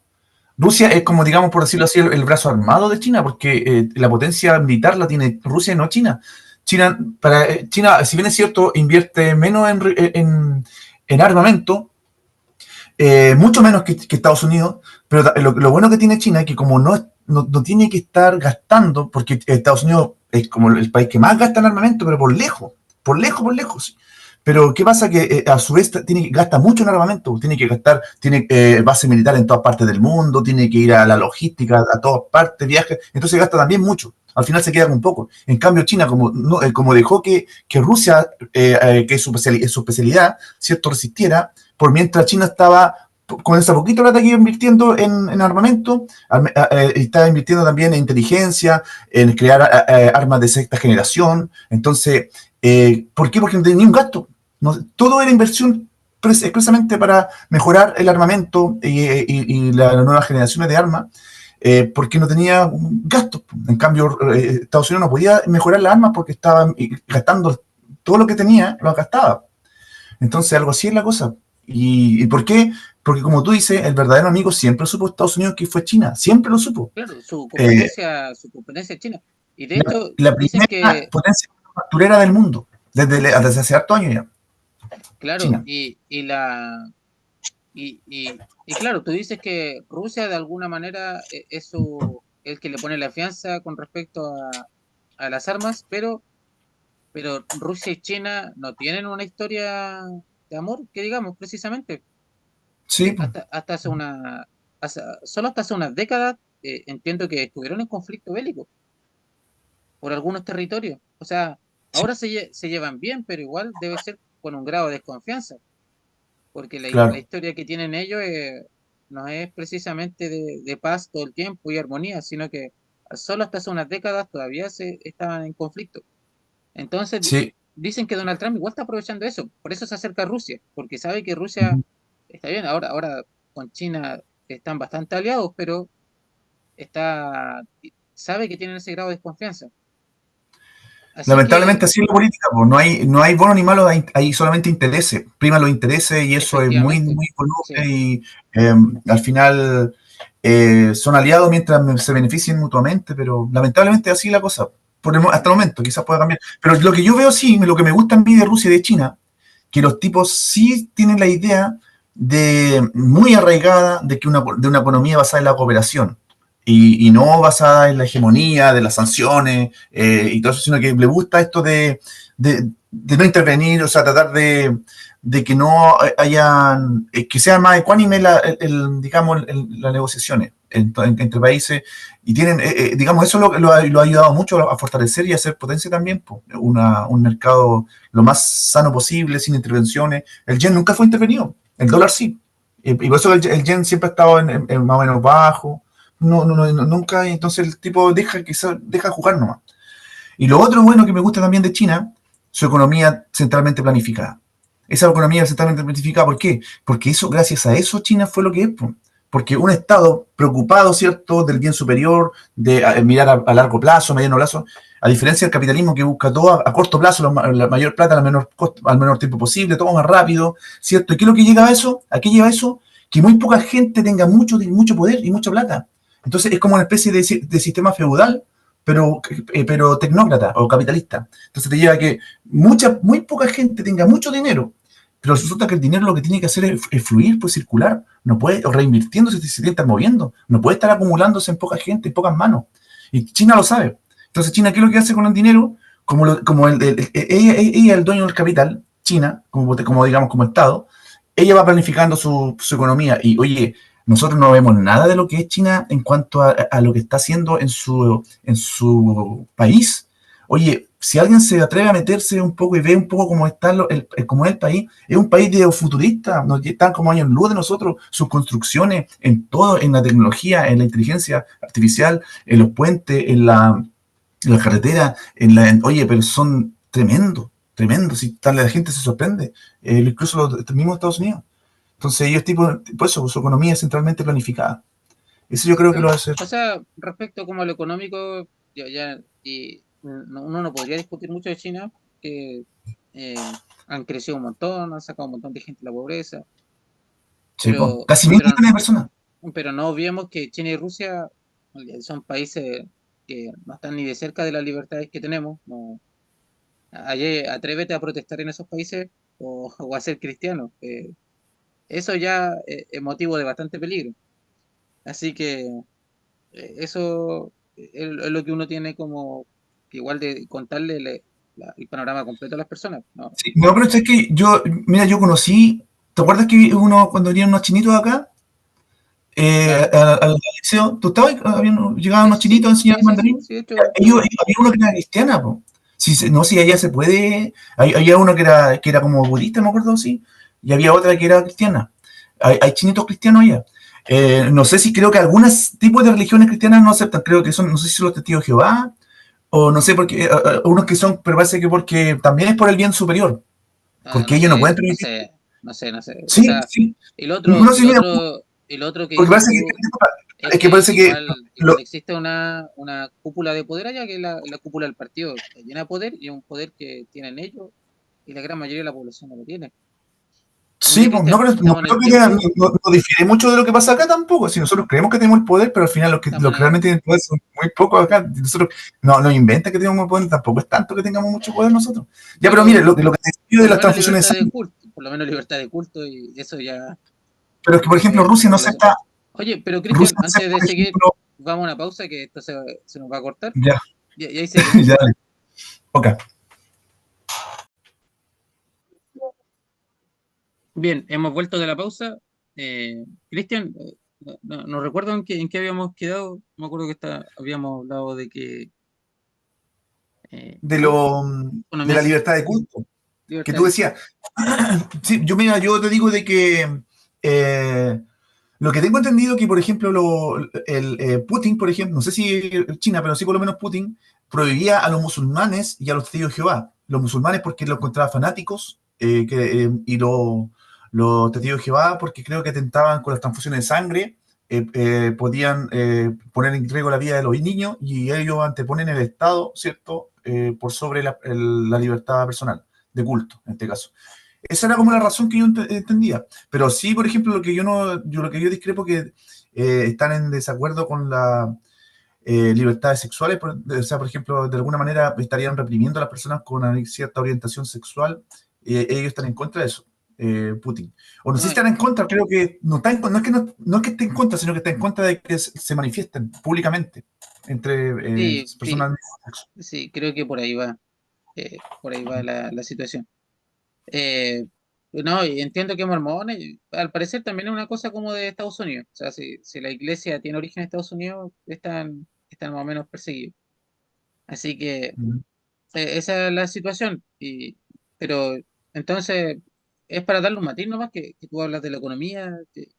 Rusia es como, digamos, por decirlo así, el brazo armado de China, porque la potencia militar la tiene Rusia y no China. China, si bien es cierto, invierte menos en armamento, mucho menos que Estados Unidos, pero lo bueno que tiene China es que como no tiene que estar gastando, porque Estados Unidos es como el país que más gasta en armamento, pero por lejos, por lejos, por lejos. Pero ¿qué pasa? Que a su vez gasta mucho en armamento, tiene que gastar, tiene base militar en todas partes del mundo, tiene que ir a la logística, a todas partes, viajes, entonces gasta también mucho. Al final se queda con un poco. En cambio, China, como, no, como dejó que Rusia, que es su especialidad, ¿cierto?, resistiera, por mientras China estaba con esa poquita plata que iba invirtiendo en armamento, estaba invirtiendo también en inteligencia, en crear armas de sexta generación. Entonces, ¿por qué? Porque no tenía ni un gasto. No, todo era inversión expresamente para mejorar el armamento y las nuevas generaciones de armas, porque no tenía un gasto. En cambio, Estados Unidos no podía mejorar las armas porque estaba gastando todo lo que tenía, lo gastaba. Entonces, algo así es la cosa. ¿Y por qué? Porque como tú dices, el verdadero amigo siempre supo Estados Unidos que fue China, siempre lo supo. Claro, Eh, su competencia es China. Y de la, hecho, la dicen primera que, potencia manufacturera del mundo, desde hace harto años ya, claro, China. y claro, tú dices que Rusia de alguna manera es el que le pone la fianza con respecto a las armas, pero Rusia y China no tienen una historia de amor, que digamos, precisamente. Sí, pues, Hasta solo hasta hace unas décadas, entiendo que estuvieron en conflicto bélico por algunos territorios. O sea, sí, ahora se llevan bien, pero igual debe ser con un grado de desconfianza, porque la claro. historia que tienen ellos no es precisamente de paz todo el tiempo y armonía, sino que solo hasta hace unas décadas todavía se estaban en conflicto. Entonces, Sí. dicen que Donald Trump igual está aprovechando eso, por eso se acerca a Rusia, porque sabe que Rusia está bien, ahora con China están bastante aliados, pero está, sabe que tienen ese grado de desconfianza. Así que, Lamentablemente así es la política, pues. No hay bueno ni malo, hay solamente intereses. Prima los intereses y eso es muy, efectivamente, muy voluble sí, y al final son aliados mientras se beneficien mutuamente, pero lamentablemente así es la cosa. Hasta el momento, quizás pueda cambiar. Pero lo que yo veo sí, lo que me gusta a mí de Rusia y de China, que los tipos sí tienen la idea muy arraigada de una economía basada en la cooperación y no basada en la hegemonía de las sanciones y todo eso, sino que le gusta esto de no intervenir, o sea, tratar de que no hayan, que sea más ecuánime digamos, las negociaciones entre países y tienen, digamos, eso lo ha ayudado mucho a fortalecer y a hacer potencia también, pues, un mercado lo más sano posible, sin intervenciones. El yen nunca fue intervenido, el dólar sí. Y por eso el yen siempre ha estado en más o menos bajo, nunca, entonces el tipo deja jugar nomás. Y lo otro bueno que me gusta también de China, su economía centralmente planificada. Esa economía centralmente planificada, ¿por qué? Porque eso, gracias a eso, China fue lo que es. Porque un Estado preocupado, ¿cierto?, del bien superior, de mirar a largo plazo, mediano plazo, a diferencia del capitalismo que busca todo a corto plazo, la mayor plata al menor tiempo posible, todo más rápido, ¿cierto? ¿Y qué es lo que llega a eso? ¿A qué lleva eso? Que muy poca gente tenga mucho poder y mucha plata. Entonces es como una especie de sistema feudal, pero tecnócrata o capitalista. Entonces te lleva a que muy poca gente tenga mucho dinero, pero resulta que el dinero lo que tiene que hacer es fluir, pues circular, no puede, o reinvirtiéndose, se tiene que estar moviendo, no puede estar acumulándose en poca gente, en pocas manos. Y China lo sabe. Entonces China, ¿qué es lo que hace con el dinero? Como ella es el dueño del capital, China, como digamos como Estado, ella va planificando su economía y oye, nosotros no vemos nada de lo que es China en cuanto a lo que está haciendo en su país. Oye, si alguien se atreve a meterse un poco y ve un poco cómo está cómo es el país, es un país de futurista, están como años luz de nosotros, sus construcciones en todo, en la tecnología, en la inteligencia artificial, en los puentes, en la carretera, oye, pero son tremendos, tremendos, si tal la gente se sorprende, incluso los mismos Estados Unidos. Entonces ellos por eso, su economía es centralmente planificada. Eso yo creo que lo Sí. hace. O sea, respecto como a lo económico, y uno no podría discutir mucho de China, que han crecido un montón, han sacado un montón de gente de la pobreza, Sí, po. pero, Casi mil pero, millones de personas. pero no olvidemos que China y Rusia son países que no están ni de cerca de las libertades que tenemos. No, ayer, atrévete a protestar en esos países o a ser cristiano. Eso ya es motivo de bastante peligro. Así que eso es lo que uno tiene como que igual de contarle el panorama completo a las personas. No, Sí, no, pero es que mira, yo conocí, ¿te acuerdas que uno, cuando venían unos chinitos acá, claro. al liceo, tú estabas, llegaban Sí, unos sí, sí, chinitos a enseñar sí, sí, sí, mandarín? sí, de hecho, Había uno que era cristiana, po. Si, no, si allá se puede, había uno que era como budista, me acuerdo, sí, y había otra que era cristiana. Hay chinitos cristianos allá. No sé si creo que algunos tipos de religiones cristianas no aceptan, creo que son, no sé si son los testigos de Jehová, o no sé, porque unos que son, pero parece que porque también es por el bien superior, porque no ellos no sé, pueden no permitir. sé, no sé, no sé. O Sí, sea, sí. el otro, No sé, el mira, otro, el otro que porque dices parece que, tú es es que que parece que igual existe una cúpula de poder allá, que es la cúpula del partido, está llena de poder y es un poder que tienen ellos y la gran mayoría de la población no lo tiene. Mire, sí, pues no, Cristian, pero no estamos en creo el que no, tiempo, no difiere mucho de lo que pasa acá tampoco. Si nosotros creemos que tenemos el poder, pero al final estamos los que en, realmente tienen el poder son muy pocos acá. Nosotros no nos inventa que tenemos poder, tampoco es tanto que tengamos mucho poder nosotros. Ya, pero mire, pero lo que te decía de por lo las menos transfusiones libertad de de sangre, culto, por lo menos libertad de culto y eso ya pero es que, por ejemplo, Rusia no revela. acepta, Oye, pero Cristian, Rusia no acepta, antes de por seguir, ejemplo, vamos a una pausa que esto se nos va a cortar ya, y ahí seguimos. ya, dale, ok. Bien, hemos vuelto de la pausa. Cristian, no recuerdo en qué habíamos quedado. Me acuerdo que habíamos hablado de que De, ¿cómo? lo, de Economía, la libertad de culto, que libertad tú de culto. decías. Sí, yo te digo de que eh, lo que tengo entendido que, por ejemplo, Putin, por ejemplo, no sé si China, pero sí por lo menos Putin, prohibía a los musulmanes y a los testigos de Jehová. Los musulmanes porque los encontraba fanáticos y los testigos de Jehová porque creo que atentaban con las transfusiones de sangre, podían poner en riesgo la vida de los niños y ellos anteponen el Estado, ¿cierto? Por sobre la libertad personal, de culto, en este caso. Esa era como la razón que yo entendía. Pero sí, por ejemplo, lo que yo discrepo que están en desacuerdo con las libertades sexuales, o sea, por ejemplo, de alguna manera estarían reprimiendo a las personas con una cierta orientación sexual, ellos están en contra de eso, Putin. O no sé si No, están en contra, creo que no es que no es que esté en contra, sino que está en contra de que se manifiesten públicamente entre sí, personas sí, del mismo sexo. sí, creo que por ahí va la situación. Eh, no, y entiendo que mormones, al parecer también es una cosa como de Estados Unidos. O sea, si la iglesia tiene origen en Estados Unidos, están más o menos perseguidos. Así que Ujú. esa es la situación. Pero entonces es para darle un matiz nomás que tú hablas de la economía, de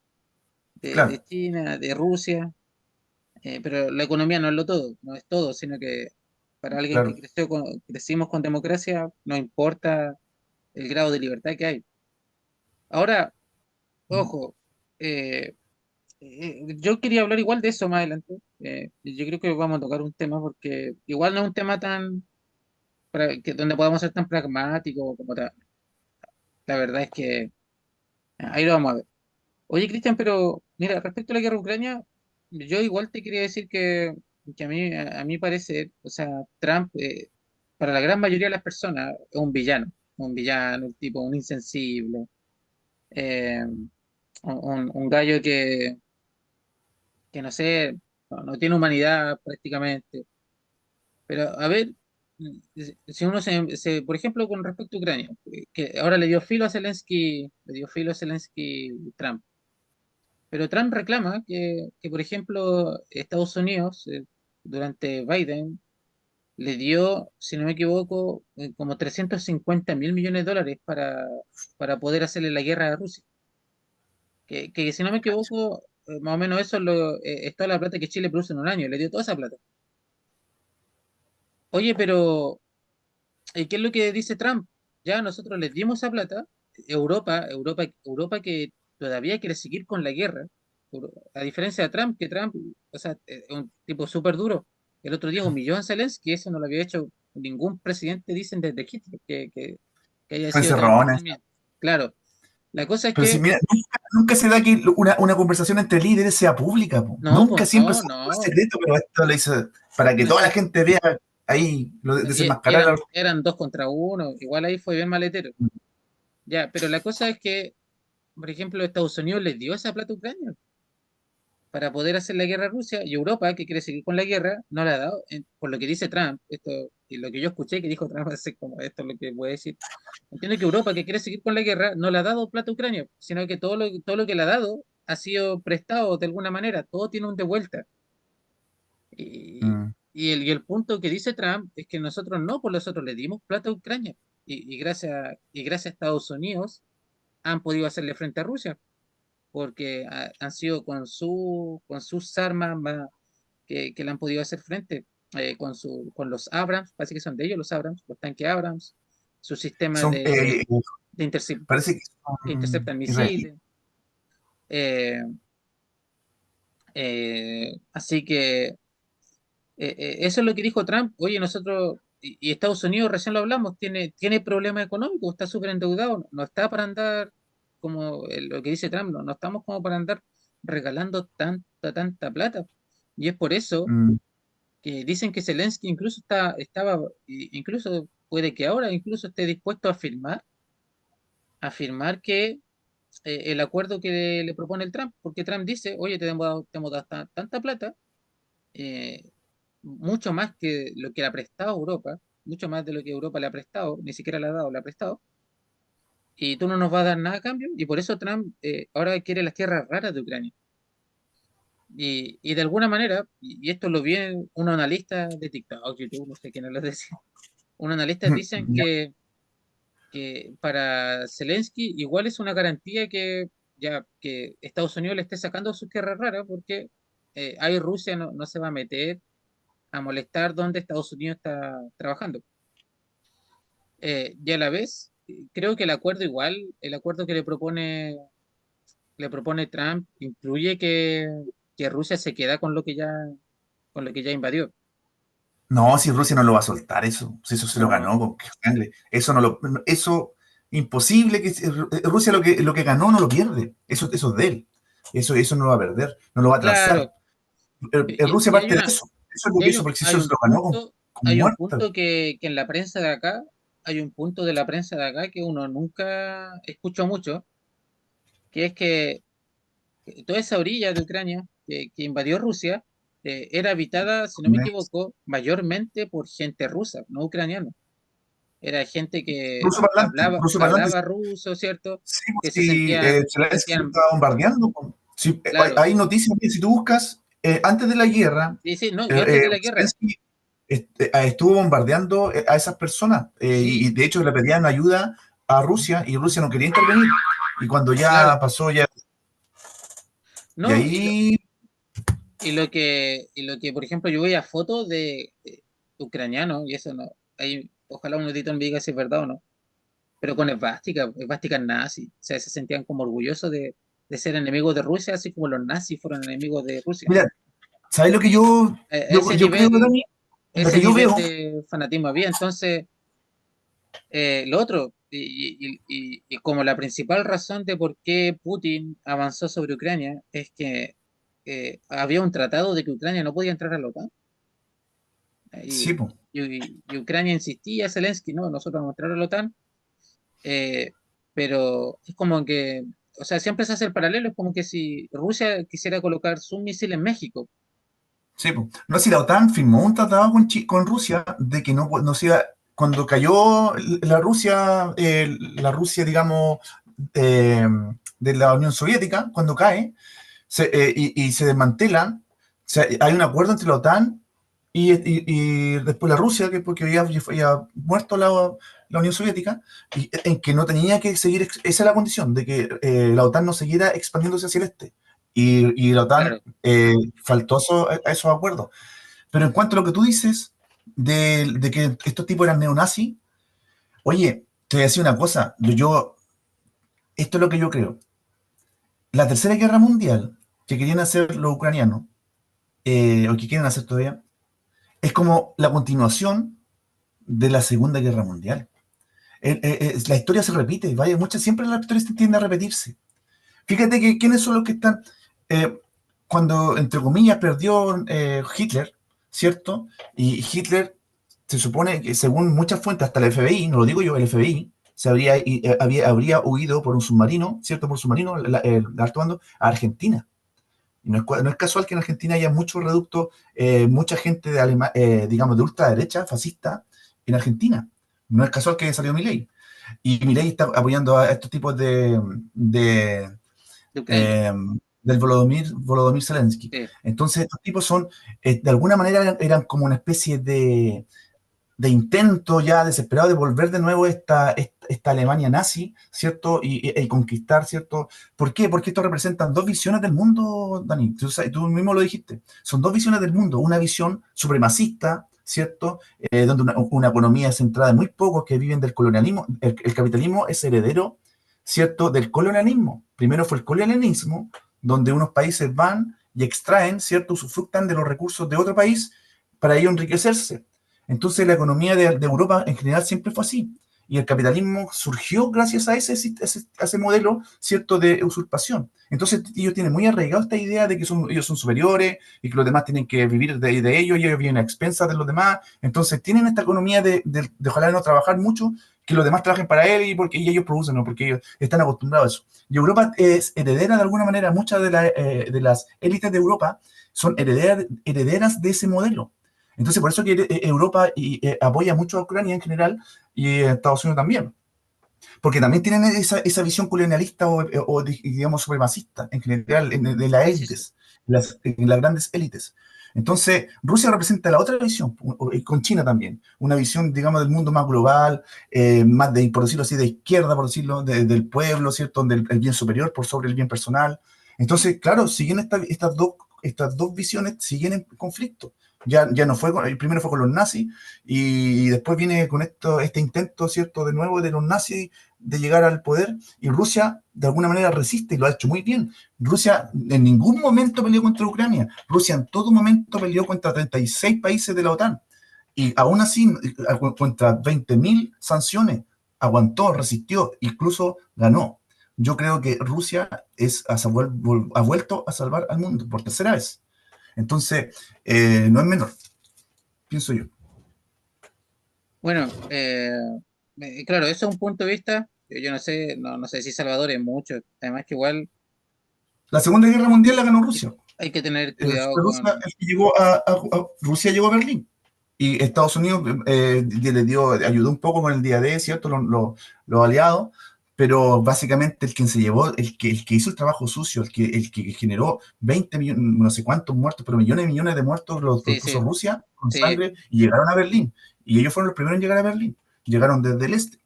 Claro. China, de Rusia. Pero la economía no es lo todo, no es todo, sino que para alguien que Claro. crecimos con democracia, no importa el grado de libertad que hay. Ahora, ojo, eh, yo quería hablar igual de eso más adelante. Yo creo que vamos a tocar un tema porque igual no es un tema tan donde podamos ser tan pragmáticos como tal. La verdad es que ahí lo vamos a ver. Oye, Cristian, pero mira, respecto a la guerra de Ucrania, yo igual te quería decir que a mí parece, o sea, Trump, para la gran mayoría de las personas, es un villano, un tipo, un insensible, eh, un gallo que no sé, no tiene humanidad prácticamente. Pero a ver, si uno por ejemplo, con respecto a Ucrania, que ahora le dio filo a Zelensky Trump. Pero Trump reclama por ejemplo, Estados Unidos, durante Biden, le dio, si no me equivoco, como 350.000 millones de dólares para poder hacerle la guerra a Rusia. Que si no me equivoco, más o menos eso es toda la plata que Chile produce en un año, le dio toda esa plata. Oye, pero ¿qué es lo que dice Trump? Ya nosotros les dimos esa plata, Europa que todavía quiere seguir con la guerra, a diferencia de Trump, que Trump, o sea, es un tipo súper duro. El otro día humilló a Zelensky, eso no lo había hecho ningún presidente, dicen desde Hitler, que haya Fue sido tan cerrón. humillante. Claro, la cosa es Pero si que, mira, nunca se da que una conversación entre líderes sea pública, po. no, Nunca, pues siempre no, es un no, secreto, pero esto lo hizo para que no es toda la que gente vea ahí, lo desenmascarar. eran dos contra uno, igual ahí fue bien maletero. Ya, pero la cosa es que, por ejemplo, Estados Unidos les dio esa plata a Ucrania para poder hacer la guerra a Rusia y Europa, que quiere seguir con la guerra, no la ha dado, por lo que dice Trump, esto y lo que yo escuché que dijo Trump, así como esto es lo que voy a decir. Entiendo que Europa, que quiere seguir con la guerra, no le ha dado plata a Ucrania, sino que todo lo que le ha dado ha sido prestado de alguna manera, todo tiene un de vuelta. Mm. Y el punto que dice Trump es que nosotros no, por nosotros le dimos plata a Ucrania y gracias a Estados Unidos han podido hacerle frente a Rusia porque han sido con sus armas que le han podido hacer frente, con los Abrams, parece que son de ellos los Abrams, los tanques Abrams, su sistema Son, de intercep- parece que que son interceptan israelíes. misiles. eh, Así que eso es lo que dijo Trump. Oye, nosotros, y Estados Unidos, recién lo hablamos, tiene problemas económicos, está súper endeudado, no está para andar, como lo que dice Trump, no estamos como para andar regalando tanta plata. Y es por eso Mm. que dicen que Zelensky incluso incluso puede que ahora incluso esté dispuesto a firmar que el acuerdo que le propone el Trump, porque Trump dice, oye, te hemos dado tanta plata, eh, mucho más que lo que le ha prestado Europa, mucho más de lo que Europa le ha prestado, ni siquiera le ha dado, le ha prestado, y tú no nos vas a dar nada a cambio, y por eso Trump ahora quiere las tierras raras de Ucrania. Y de alguna manera, y esto lo vi en un analista de TikTok, YouTube, no sé quién lo decía, unos analistas dicen Ya. que para Zelensky igual es una garantía que Estados Unidos le esté sacando sus tierras raras, porque ahí Rusia no se va a meter a molestar donde Estados Unidos está trabajando. Y a la vez, creo que el acuerdo que le propone Trump, incluye que Rusia se queda con lo que ya invadió. No, si Rusia no lo va a soltar, eso. Si eso se lo No, ganó con sangre. Eso no lo, eso imposible que Rusia lo que ganó no lo pierde. Eso es de él. Eso no lo va a perder, no lo va a transar. claro. Y, Rusia y hay parte de una, eso. Eso es lo que hizo, porque si eso se lo ganó con hay un muerta. punto que en la prensa de acá, hay un punto de la prensa de acá que uno nunca escuchó mucho, que es que toda esa orilla de Ucrania que invadió Rusia era habitada, si no me equivoco, mayormente por gente rusa, no ucraniana. Era gente que Ruso parlante, hablaba ruso, ¿cierto? sí, pues, Que si se Zelensky lo sentían, estaba bombardeando. Pues. Sí, claro, hay noticias, si tú buscas, antes de la guerra, sí, sí, no, y antes de la guerra, Zelensky estuvo bombardeando a esas personas y sí, de hecho le pedían ayuda a Rusia y Rusia no quería intervenir. Y cuando ya claro, pasó, ya, y no, ahí, y lo que, por ejemplo, yo veía fotos de ucranianos, y eso no, ahí, ojalá un editor me diga si es verdad o no, pero con esvásticas nazi, o sea, se sentían como orgullosos de ser enemigos de Rusia, así como los nazis fueron enemigos de Rusia. Mira, ¿sabes lo que A ese yo creo, nivel, Dani? Lo ese que yo nivel veo, de fanatismo había. Entonces, lo otro, y como la principal razón de por qué Putin avanzó sobre Ucrania es que había un tratado de que Ucrania no podía entrar a la OTAN. sí, Y, po. y Ucrania insistía, Zelensky, no, nosotros vamos a entrar a la OTAN, pero es como que, o sea, siempre se hace el paralelo, es como que si Rusia quisiera colocar su misil en México. Sí, po. No, si la OTAN firmó un tratado con Rusia de que no se iba, cuando cayó la Rusia, digamos, eh, de la Unión Soviética, cuando cae, y se desmantelan, o sea, hay un acuerdo entre la OTAN y después la Rusia, que porque había muerto la Unión Soviética, y en que no tenía que seguir, esa es la condición, de que la OTAN no siguiera expandiéndose hacia el este. Y la OTAN Claro, faltó a esos acuerdos. Pero en cuanto a lo que tú dices de que estos tipos eran neonazis, oye, te voy a decir una cosa, esto es lo que yo creo. La Tercera Guerra Mundial que querían hacer los ucranianos, o que quieren hacer todavía, es como la continuación de la Segunda Guerra Mundial. La historia se repite, vaya, siempre la historia tiende a repetirse. Fíjate que quiénes son los que están, eh, cuando, entre comillas, perdió Hitler, ¿cierto? Y Hitler se supone que, según muchas fuentes, hasta el FBI, no lo digo yo, el FBI, habría huido por un submarino, ¿cierto? Por un submarino, el alto mando, a Argentina. Y no es casual que en Argentina haya mucho reducto, mucha gente digamos, de ultraderecha, fascista, en Argentina. No es casual que haya salido Milei. Y Milei está apoyando a estos tipos de Ucrania. eh, del Volodymyr Zelensky. Sí. Entonces, estos tipos son, de alguna manera, eran como una especie de intento ya desesperado de volver de nuevo esta Alemania nazi, ¿cierto? Y conquistar, ¿cierto? ¿Por qué? Porque esto representa dos visiones del mundo, Dani. Tú mismo lo dijiste. Son dos visiones del mundo. Una visión supremacista, ¿cierto? Donde una economía centrada en muy pocos que viven del colonialismo. El capitalismo es heredero, ¿cierto? Del colonialismo. Primero fue el colonialismo, donde unos países van y extraen, ¿cierto? Usufructan de los recursos de otro país para ello enriquecerse. Entonces la economía de Europa en general siempre fue así. Y el capitalismo surgió gracias a ese modelo, ¿cierto?, de usurpación. Entonces ellos tienen muy arraigado esta idea de que ellos son superiores y que los demás tienen que vivir de ellos y ellos viven a expensas de los demás. Entonces tienen esta economía de ojalá no trabajar mucho, que los demás trabajen para él y ellos producen, ¿no? Porque ellos están acostumbrados a eso. Y Europa es heredera de alguna manera, muchas de las élites de Europa son herederas de ese modelo. Entonces, por eso que Europa apoya mucho a Ucrania en general y Estados Unidos también, porque también tienen esa visión colonialista digamos, supremacista en general, de las Sí, sí, sí. élites, en las grandes élites. Entonces, Rusia representa la otra visión, con China también, una visión, digamos, del mundo más global, más de, por decirlo así, de izquierda, por decirlo, del pueblo, ¿cierto? Donde el bien superior por sobre el bien personal. Entonces, claro, siguen estas dos visiones, siguen en conflicto. Ya no fue, el primero fue con los nazis y después viene con este intento, ¿cierto?, de nuevo de los nazis de llegar al poder y Rusia de alguna manera resiste y lo ha hecho muy bien. Rusia en ningún momento peleó contra Ucrania. Rusia en todo momento peleó contra 36 países de la OTAN y aún así contra 20.000 sanciones aguantó, resistió, incluso ganó. Yo creo que Rusia ha vuelto a salvar al mundo por tercera vez. Entonces, no es menor, pienso yo. Bueno, claro, eso es un punto de vista. Yo no sé, no sé si Salvador es mucho. Además que igual La Segunda Guerra Mundial la ganó hay Rusia. hay que tener Fue cuidado Rusia con... el que Rusia llegó a Berlín. Y Estados Unidos ayudó un poco con el día D, ¿cierto? Los aliados, pero básicamente el que hizo el trabajo sucio, el que generó 20 millones, no sé cuántos muertos, pero millones y millones de muertos los Sí, puso sí, Rusia con sí. sangre y llegaron a Berlín. Y ellos fueron los primeros en llegar a Berlín. Llegaron desde el este.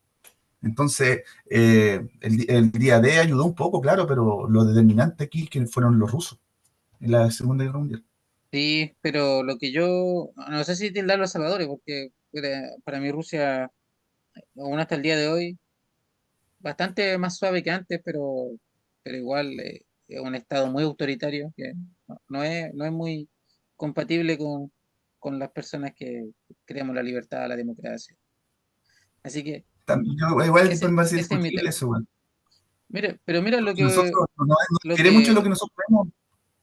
Entonces, el día D ayudó un poco, claro, pero lo determinante aquí que fueron los rusos en la Segunda Guerra Mundial. Sí, pero lo que yo, no sé si tildar los salvadores, porque para mí Rusia, aún hasta el día de hoy, bastante más suave que antes, pero igual es un estado muy autoritario que no es muy compatible con las personas que creemos la libertad, la democracia. Así que Igual me ese, parece ese es mi discutible tema. eso, weón. Mira, pero mira Porque nosotros no lo quiere mucho lo que, que nosotros vemos,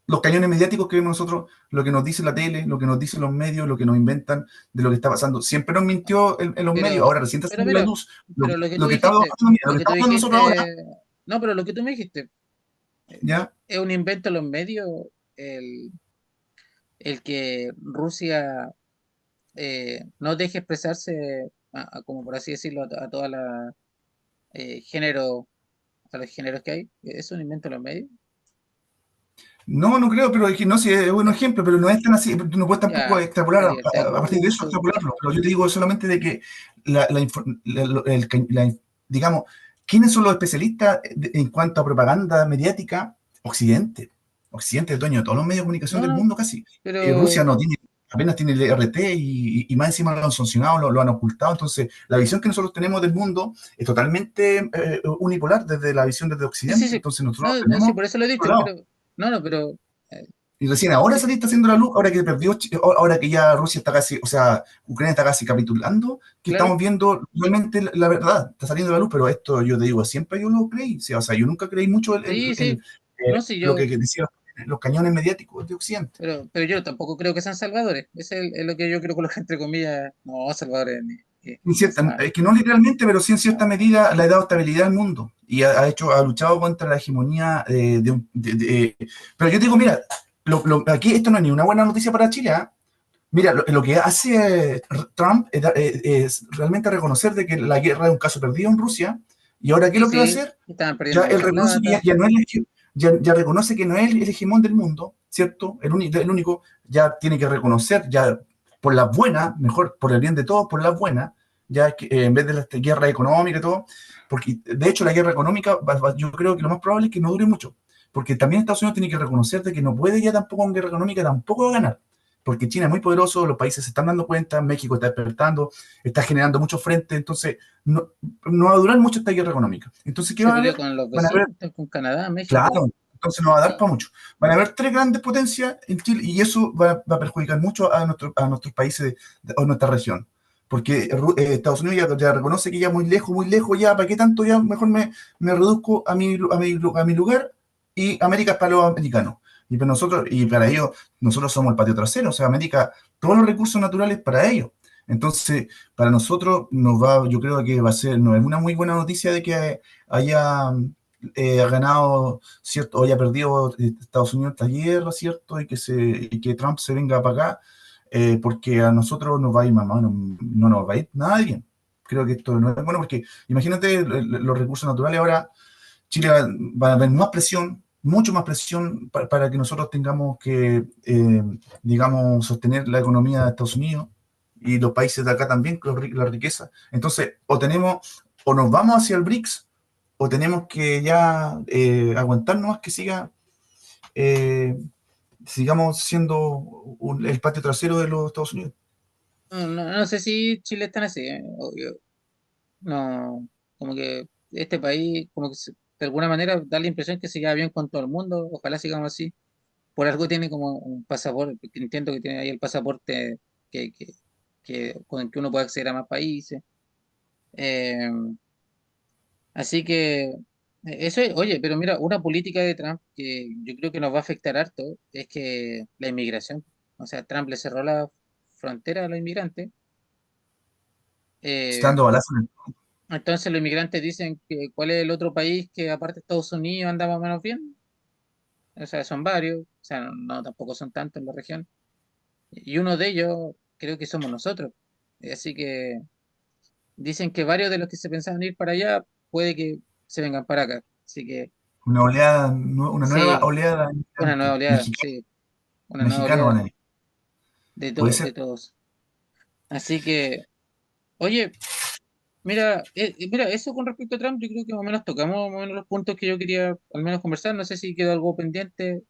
los cañones mediáticos que vemos nosotros, lo que nos dice la tele, lo que nos dicen los medios, lo que nos inventan de lo que está pasando. Siempre nos mintió en los medios, pero, ahora recién está pero saliendo la mira, luz, pero lo que tú lo que está dijiste, bajando, lo lo que que tú estamos viendo nosotros ahora, dijiste, no, pero lo que tú me dijiste, ¿ya? es un invento de los medios el, el que Rusia no deje expresarse, como por así decirlo, a toda la género, a los géneros que hay. Es un invento de los medios. No, no creo, pero es que no sé, es un Ya, ejemplo, pero no es tan así, tú no puedes tampoco ya, extrapolar la libertad de a partir de eso, culto. extrapolarlo, pero yo te digo solamente de que digamos, ¿quiénes son los especialistas en cuanto a propaganda mediática? Occidente. Occidente es dueño de todos los medios de comunicación No, del no, mundo casi. Rusia pero no tiene, apenas tiene el RT y más encima lo han sancionado, lo han ocultado, entonces la visión que nosotros tenemos del mundo es totalmente unipolar desde la visión desde sí, sí, Occidente, sí. entonces nosotros No, no, sí, tenemos por eso lo he otro dicho, lado. pero no, no, pero eh, Y recién ahora sí, saliste haciendo la luz, ahora que perdió, ahora que ya Rusia está casi, o sea, Ucrania está casi capitulando, que claro. estamos viendo realmente la verdad, está saliendo a la luz, pero esto yo te digo, siempre yo lo creí, sí, o sea, yo nunca creí mucho Sí, sí. No, sí, lo yo, que decían los cañones mediáticos de Occidente. pero yo tampoco creo que sean salvadores. Es lo que yo quiero colocar entre comillas. No, salvadores Es que no literalmente, pero sí en cierta medida le ha dado estabilidad al mundo y ha luchado contra la hegemonía pero yo digo, mira, aquí esto no es ni una buena noticia para Chile, ¿ah? Mira, lo que hace Trump es realmente reconocer de que la guerra es un caso perdido en Rusia y ahora ¿qué es sí, lo que va a sí, hacer? estaban Ya perdiendo él mucha reconoce que plata. ya no es ya reconoce que no es el hegemón del mundo, ¿cierto? El único ya tiene que reconocer, ya por las buenas, mejor por el bien de todos, por las buenas, ya que, en vez de la guerra económica y todo, porque de hecho la guerra económica yo creo que lo más probable es que no dure mucho, porque también Estados Unidos tiene que reconocer de que no puede ya tampoco en guerra económica tampoco ganar, porque China es muy poderoso, los países se están dando cuenta, México está despertando, está generando mucho frente, entonces no va a durar mucho esta guerra económica. Entonces, ¿qué Se van a peleó haber? con los Van a haber, vecinos, con Canadá, México. claro, entonces no va a dar Sí, para mucho. Van a haber tres grandes potencias en Chile y eso va a perjudicar mucho a nuestros países o nuestra región. Porque Estados Unidos ya reconoce que ya muy lejos, ya, ¿para qué tanto? Ya mejor me reduzco a mi lugar y América es para los americanos. Y para nosotros, y para ellos, nosotros somos el patio trasero, o sea, América, todos los recursos naturales para ellos. Entonces, para nosotros yo creo que va a ser, no es una muy buena noticia de que haya ha ganado, ¿cierto? O haya perdido Estados Unidos esta guerra, ¿cierto? Y que Trump se venga para acá, porque a nosotros nos va a ir mamá, no nos va a ir nada bien. Creo que esto no es bueno porque imagínate los recursos naturales ahora, Chile va a haber más presión, mucho más presión para que nosotros tengamos que, digamos, sostener la economía de Estados Unidos y los países de acá también, con la riqueza. Entonces, o nos vamos hacia el BRICS, o tenemos que ya aguantarnos que eh, sigamos siendo el patio trasero de los Estados Unidos. no, no sé si Chile es tan así, obvio. No, como que este país, como que de alguna manera da la impresión que se lleva bien con todo el mundo. Ojalá sigamos así. Por algo tiene como un pasaporte, porque entiendo que tiene ahí el pasaporte que, que, con el que uno puede acceder a más países. Eh, Así que eso es, oye, pero mira, una política de Trump que yo creo que nos va a afectar harto es que la inmigración, o sea, Trump le cerró la frontera a los inmigrantes, Está eh, dando balazos en entonces los inmigrantes dicen que cuál es el otro país que aparte de Estados Unidos anda más o menos bien, o sea, son varios, o sea, no, tampoco son tantos en la región, y uno de ellos creo que somos nosotros, así que dicen que varios de los que se pensaban ir para allá puede que se vengan para acá, así que una oleada, una nueva sí. oleada Una nueva inmigrante. oleada, sí, una nueva Mexicano van oleada a ir. Puede de ser. todos. Así que, oye, mira, eso con respecto a Trump, yo creo que más o menos tocamos más o menos los puntos que yo quería al menos conversar. No sé si quedó algo pendiente.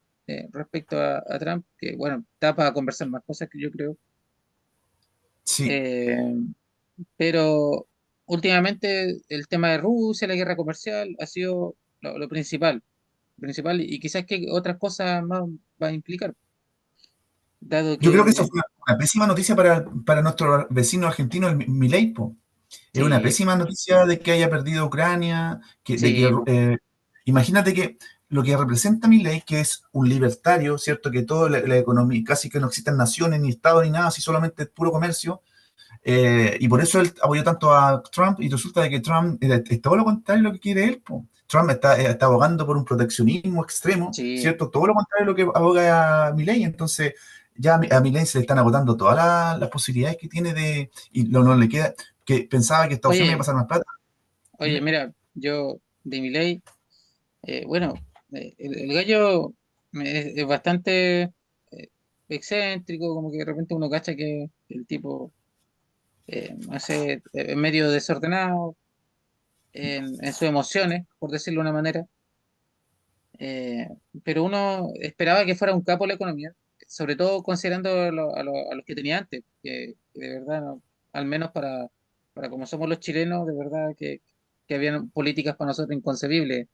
respecto a Trump, que bueno, está para conversar más cosas que yo creo. Sí, Eh, pero últimamente el tema de Rusia, la guerra comercial, ha sido lo principal, y quizás que otras cosas más va a implicar, dado yo creo que que eso fue una pésima noticia para nuestro vecino argentino, el Milei, po. Es una sí, pésima noticia de que haya perdido Ucrania, sí, po, imagínate que lo que representa Milei, que es un libertario, ¿cierto? Que toda la economía, casi que no existen naciones, ni estados, ni nada, así solamente es puro comercio. Y por eso él apoyó tanto a Trump, y resulta de que Trump es todo lo contrario de lo que quiere él, po. Trump está abogando por un proteccionismo extremo, sí. ¿cierto? Todo lo contrario de lo que aboga a Milei. Entonces, ya a Milei se le están agotando todas las posibilidades que tiene y no le queda, que pensaba que esta opción me iba a Oye, pasar más plata. oye, Dime. mira, yo de Milei, bueno, el gallo es bastante excéntrico, como que de repente uno cacha que el tipo, no sé, es medio desordenado en sus emociones, por decirlo de una manera. Eh, pero uno esperaba que fuera un capo de la economía, sobre todo considerando a los que tenía antes, que de verdad, al menos para como somos los chilenos, de verdad que habían políticas para nosotros inconcebibles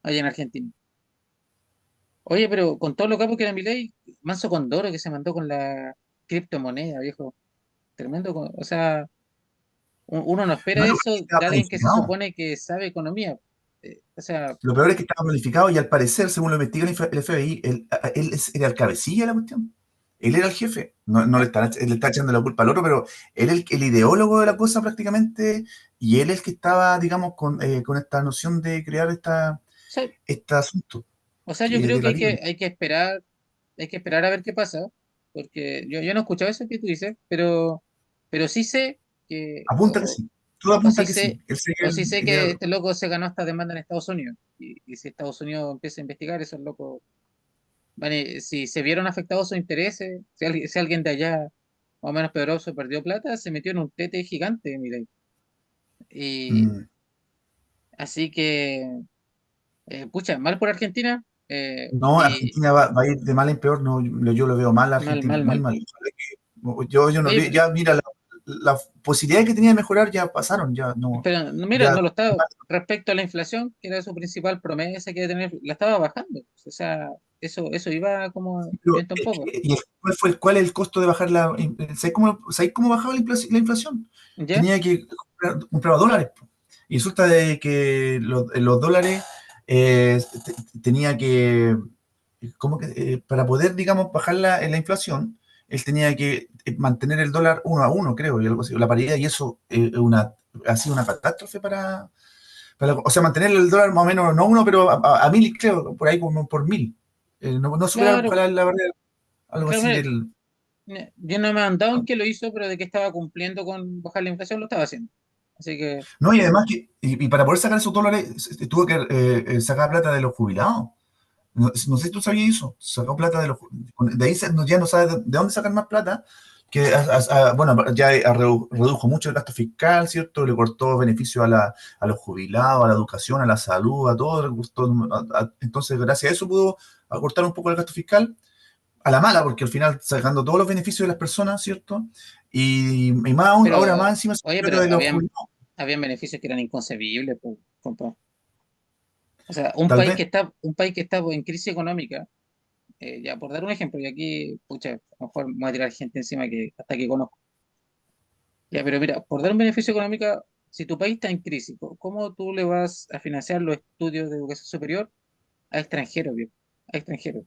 allá en Argentina. Oye, pero con todo lo capo que era Milei, Manso Condoro que se mandó con la criptomoneda, viejo, tremendo, o sea, uno no espera No, lo peor eso es que de estaba alguien que se planificado. supone que sabe economía. O sea, Lo peor es que estaba planificado y al parecer, según lo investiga el FBI, era el cabecilla de la cuestión. Él era el jefe. No le está echando la culpa al otro, pero él es el ideólogo de la cosa prácticamente, y él es el que estaba, digamos, con esta noción de crear este asunto yo creo de que la liga. hay que esperar a ver qué pasa, porque yo no he escuchado eso que tú dices, pero sí sé que, Apunta que sí. Todo o apunta sí que sí. sé, Él sería o sí sé el que ideólogo. este loco se ganó esta demanda en Estados Unidos, y si Estados Unidos empieza a investigar, esos locos, si se vieron afectados sus intereses, si alguien de allá, más o menos poderoso, perdió plata, se metió en un tete gigante, mire, y Mm. así que, pucha, mal por Argentina, No, y Argentina va a ir de mal en peor. No, yo lo veo mal a mal, Argentina, mal, muy mal. mal. Ojalá yo no Oye, vi, ya mira, la posibilidad que tenía de mejorar ya pasaron, ya no, pero no, mira, ya. no lo estaba, respecto a la inflación, que era su principal promesa que iba a tener, la estaba bajando. O sea, eso iba como Pero, viento en popa. ¿cuál es el costo de bajar ¿sabes cómo bajaba la inflación? ¿Ya? Tenía que compraba dólares, po. Y resulta de que los dólares tenía que, para poder, digamos, bajar la inflación, él tenía que mantener el dólar 1 a 1, creo, y algo así, la paridad, y eso ha sido una catástrofe o sea, mantener el dólar más o menos, no uno, pero a 1.000, creo, por ahí como por 1.000. No superar, Claro, ojalá, la verdad, algo claro, así mira, del. yo no me han dado en qué lo hizo, pero de que estaba cumpliendo con bajar la inflación, lo estaba haciendo. Así que, No, y además y para poder sacar esos dólares, tuvo que sacar plata de los jubilados. No sé si tú sabías eso. Sacó plata de los de ahí ya no sabe de dónde sacar más plata. Bueno, ya redujo mucho el gasto fiscal, ¿cierto? Le cortó beneficios a los jubilados, a la educación, a la salud, a todo. Entonces, gracias a eso pudo acortar un poco el gasto fiscal a la mala, porque al final sacando todos los beneficios de las personas, ¿cierto? Y más aún, ahora más pero, encima se oye, plata pero de los jubilados. habían beneficios que eran inconcebibles, pues, compa. O sea, un Tal país vez. que está, un país que está en crisis económica, ya por dar un ejemplo, y aquí, pucha, a lo mejor me voy a tirar gente encima que hasta que conozco. Ya, pero mira, por dar un beneficio económico, si tu país está en crisis, ¿cómo tú le vas a financiar los estudios de educación superior a extranjeros, viejo? A extranjeros.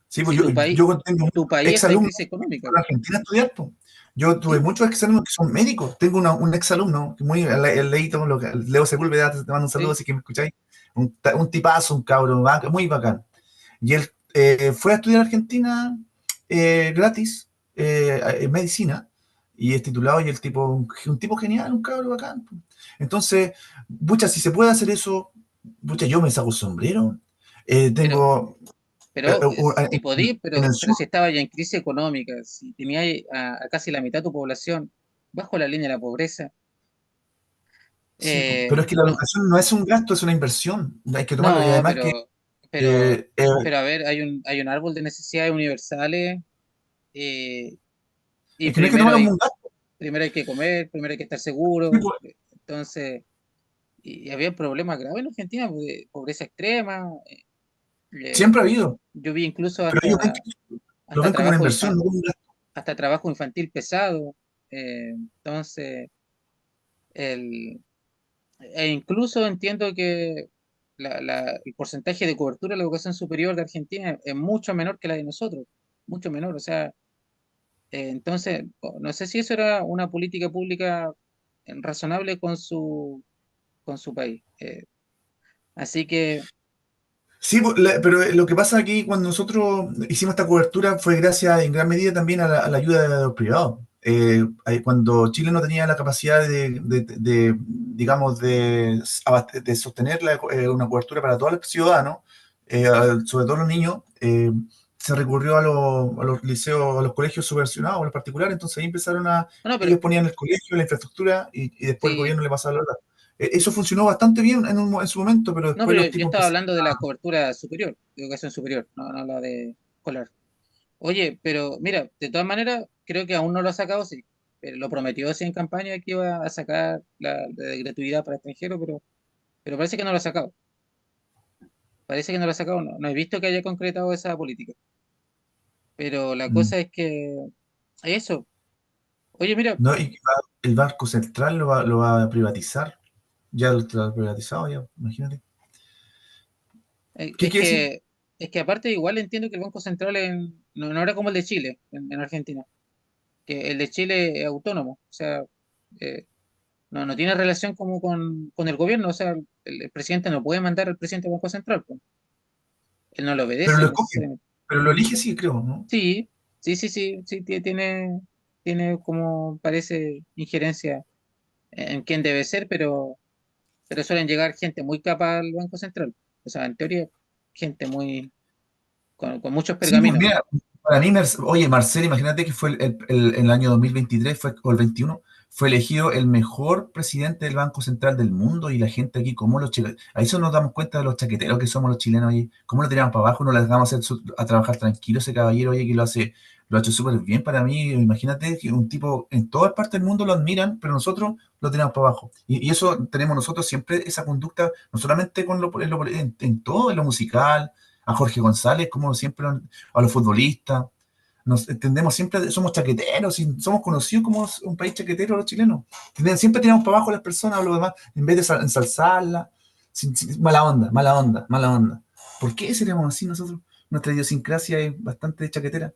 Sí, pues Si yo tengo tu muchos país está en exalumnos crisis que económica, fueron a Argentina a estudiar, pues. Yo tuve ¿sí? muchos exalumnos que son médicos. Tengo un exalumno, que el Leito, Leo Sepúlveda, te mando un saludo ¿Sí? si que me escucháis. Un tipazo, un cabrón, muy bacán. Y él fue a estudiar a Argentina gratis, en medicina, y es titulado, y el tipo, un tipo genial, un cabrón bacán, pues. Entonces, pucha, si se puede hacer eso, pucha, yo me saco el sombrero. Pero, Tengo pero si en podí, en el pero sur. si estaba ya en crisis económica, si tenías a casi la mitad de tu población bajo la línea de la pobreza, Sí, pero es que la no, educación no es un gasto, es una inversión. Hay que tomarlo. Y no, además que pero, Eh, eh, pero a ver, hay un árbol de necesidades universales, eh, y es que no hay que tomarlo como un gasto. primero hay que comer, primero hay que estar Sí, seguro. pues. Entonces, y había problemas graves en Argentina, pues, de pobreza extrema. Siempre ha eh, habido, yo vi incluso pero ellos ven lo hasta ven como una trabajo inversión, no como un gasto. hasta trabajo infantil pesado. Entonces, el, e incluso entiendo que el porcentaje de cobertura de la educación superior de Argentina es mucho menor que la de nosotros, mucho menor. O sea, entonces, no sé si eso era una política pública razonable con su país. Así que, Sí, pero lo que pasa aquí cuando nosotros hicimos esta cobertura fue gracias en gran medida también a la ayuda de los privados. Cuando Chile no tenía la capacidad digamos, de sostener una cobertura para todos los ciudadanos, sobre todo los niños, se recurrió a los liceos, a los colegios subvencionados, a los particulares, entonces ahí empezaron no, pero ellos ponían el colegio, la infraestructura y después el sí, gobierno le pasaba la verdad. Eso funcionó bastante bien en su momento, pero no, después pero los yo tipos estaba empezaron. hablando de la cobertura superior, de educación superior, no la de escolar. Oye, pero mira, de todas maneras, creo que aún no lo ha sacado, sí. Pero lo prometió sí en campaña que iba a sacar la de gratuidad para extranjeros, pero parece que no lo ha sacado. Parece que no lo ha sacado, no he visto que haya concretado esa política. Pero la Mm. cosa es que eso. Oye, mira, No, el Banco Central lo va a privatizar. Ya lo está privatizado, ya, imagínate. eh, ¿Qué es quiere decir? que es que aparte igual entiendo que el Banco Central no era como el de Chile en Argentina, que el de Chile es autónomo, o sea, eh, no tiene relación como con el gobierno, o sea, el presidente no puede mandar al presidente del Banco Central, pues. Él no le Pero obedece lo escoge, necesariamente. pero lo elige sí, creo, ¿no? Sí, sí, tiene como parece injerencia en quién debe ser, pero suelen llegar gente muy capaz al Banco Central. O sea, en teoría, gente con muchos Sí, pues pergaminos. mira, para mí, oye, Marcel, imagínate que fue el año 2023 o el 21 fue elegido el mejor presidente del Banco Central del mundo y la gente aquí, como los chilenos, ahí eso nos damos cuenta de los chaqueteros que somos los chilenos, oye, cómo lo tiramos para abajo, no le dejamos a trabajar tranquilo ese caballero, oye, que lo ha hecho súper bien para mí, imagínate que un tipo en todas partes del mundo lo admiran, pero nosotros lo tiramos para abajo. Y eso tenemos nosotros siempre esa conducta, no solamente en todo, en lo musical, a Jorge González, como siempre a los futbolistas. Nos entendemos siempre, somos chaqueteros, y somos conocidos como un país chaquetero los chilenos. Siempre tiramos para abajo a las personas, a los demás, en vez de ensalzarlas. Mala onda, mala onda, mala onda. ¿Por qué seríamos así nosotros? Nuestra idiosincrasia es bastante chaquetera.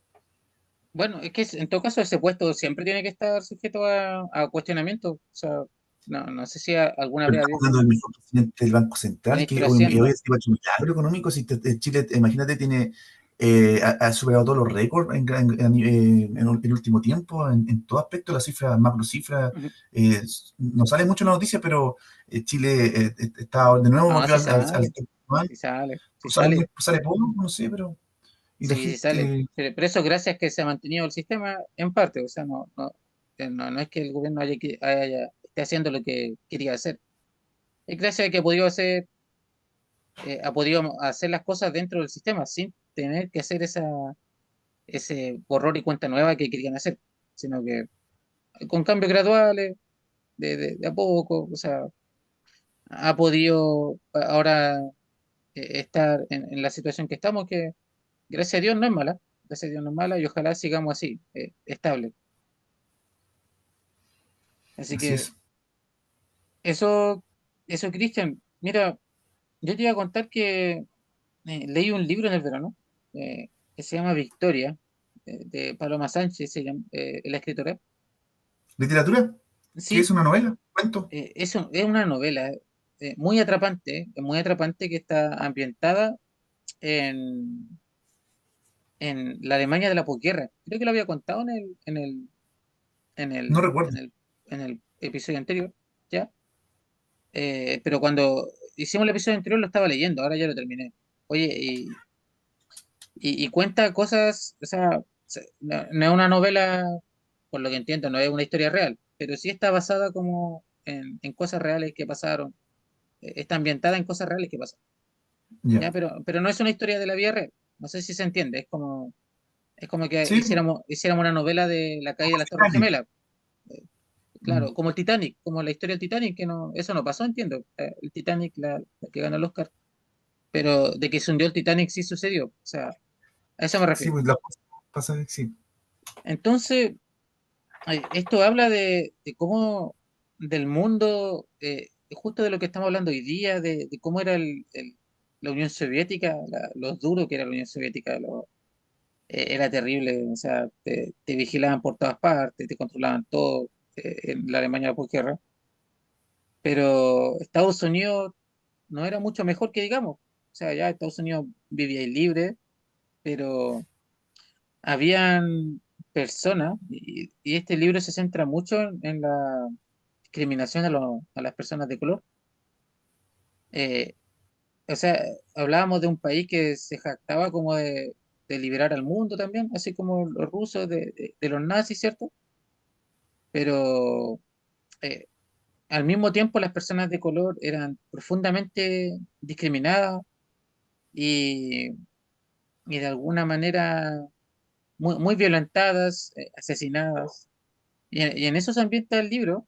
Bueno, es que en todo caso ese puesto siempre tiene que estar sujeto a cuestionamiento. O sea, no sé si alguna Pero vez estamos hablando del mejor presidente del Banco Central, que hoy administración. es ha hecho un milagro económico. Si Chile, imagínate, tiene, ha superado todos los récords en último tiempo, en todo aspecto, las cifras, macro cifras. Ujú. No sale mucho en la noticia, pero Chile está de nuevo No, volvió al top one. sí sale, Sale poco, no sé, pero. Y la sí sale. gente. Pero eso gracias que se ha mantenido el sistema en parte. O sea, no es que el gobierno esté haciendo lo que quería hacer. Es gracias a que ha podido hacer las cosas dentro del sistema sin tener que hacer ese borrón y cuenta nueva que querían hacer, sino que con cambios graduales, de a poco, o sea, ha podido ahora estar en la situación que estamos, que gracias a Dios no es mala, gracias a Dios no es mala y ojalá sigamos así, estable. Así Así que es. eso, eso, Cristian, mira, yo te iba a contar que leí un libro en el verano que se llama Victoria, de Paloma Sánchez, es la escritora. ¿Literatura? ¿Qué es Sí, una novela? ¿Cuento? es una novela muy atrapante que está ambientada en, en la Alemania de la posguerra. Creo que lo había contado en No el, recuerdo. en el, en el episodio anterior, ¿ya? Pero cuando hicimos el episodio anterior lo estaba leyendo, ahora ya lo terminé. Oye, y cuenta cosas, o sea, no es una novela, por lo que entiendo, no es una historia real, pero sí está basada como en cosas reales que pasaron, está ambientada en cosas reales que pasaron. Ya. ¿ya? Pero no es una historia de la vida real. No sé si se entiende. Es como que Sí, pues, hiciéramos una novela de la caída de las Torres Titanic. Gemelas. Eh, Mm, Claro, como el Titanic, como la historia del Titanic, que no, eso no pasó, entiendo. El Titanic, la que ganó el Oscar, pero de que se hundió el Titanic sí sucedió. O sea, a eso me sí, refiero. pues las cosas pasan, sí. Entonces, esto habla de cómo del mundo, justo de lo que estamos hablando hoy día, de cómo era la Unión Soviética, lo duro que era la Unión Soviética, era terrible. O sea, te vigilaban por todas partes, te controlaban todo, en la Alemania de la posguerra. Pero Estados Unidos no era mucho mejor que digamos. O sea, ya Estados Unidos vivía ahí libre, pero habían personas, y este libro se centra mucho en la discriminación a las personas de color. Eh, o sea, hablábamos de un país que se jactaba como de liberar al mundo también, así como los rusos de los nazis, ¿cierto? Pero eh, al mismo tiempo las personas de color eran profundamente discriminadas y, y de alguna manera muy violentadas, asesinadas. Y en eso se ambienta el libro.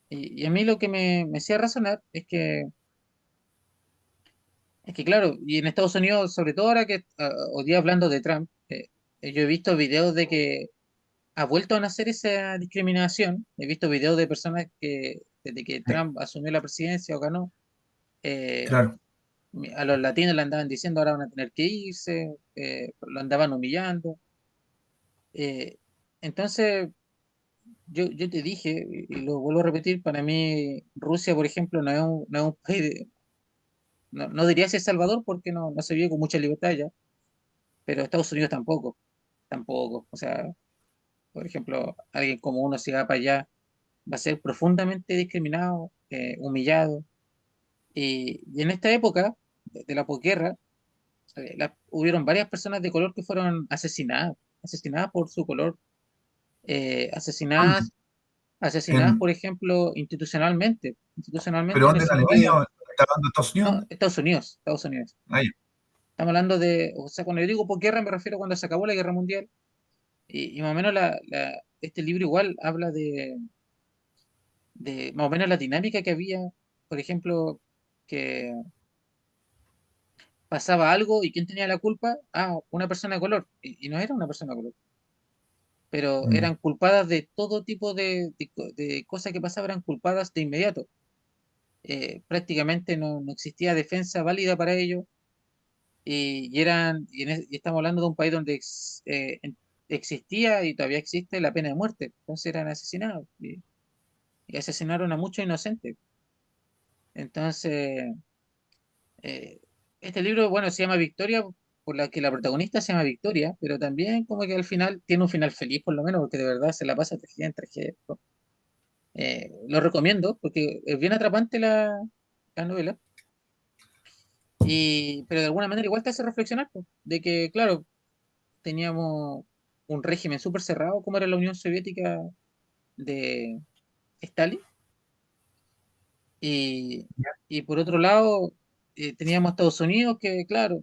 Y a mí lo que me hacía razonar es que, claro, y en Estados Unidos, sobre todo ahora que hoy día hablando de Trump, yo he visto videos de que ha vuelto a nacer esa discriminación. He visto videos de personas que desde que Sí, Trump asumió la presidencia o ganó, eh, claro. a los latinos le andaban diciendo ahora van a tener que irse, lo andaban humillando. Eh, entonces, yo te dije, y lo vuelvo a repetir, para mí Rusia, por ejemplo, no es un país, no diría si es Salvador porque no se vive con mucha libertad ya, pero Estados Unidos tampoco. O sea, por ejemplo, alguien como uno si va para allá va a ser profundamente discriminado, humillado. Y en esta época de la posguerra, hubieron varias personas de color que fueron asesinadas por su color, ¿Dónde? asesinadas, En, por ejemplo, ¿Pero institucionalmente en dónde? el ¿En Alemania sentido, o está hablando de Estados Unidos? no, Estados Unidos, Estados Unidos. Ah, ya. Estamos hablando o sea, cuando yo digo posguerra me refiero a cuando se acabó la guerra mundial y más o menos este libro igual habla de más o menos la dinámica que había, por ejemplo, que pasaba algo y quién tenía la culpa, una persona de color, y no era una persona de color, pero Mm, eran culpadas de todo tipo de cosas que pasaban, eran culpadas de inmediato. Prácticamente no existía defensa válida para ellos y estamos hablando de un país donde existía y todavía existe la pena de muerte, entonces eran asesinados y asesinaron a muchos inocentes. Entonces, eh, este libro, bueno, se llama Victoria, por la que la protagonista se llama Victoria, pero también como que al final tiene un final feliz por lo menos, porque de verdad se la pasa tragedia en tragedia. Lo recomiendo porque es bien atrapante la novela. Pero de alguna manera igual te hace reflexionar, pues, de que, claro, teníamos un régimen súper cerrado, como era la Unión Soviética de Stalin, y, y por otro lado, teníamos Estados Unidos, que, claro,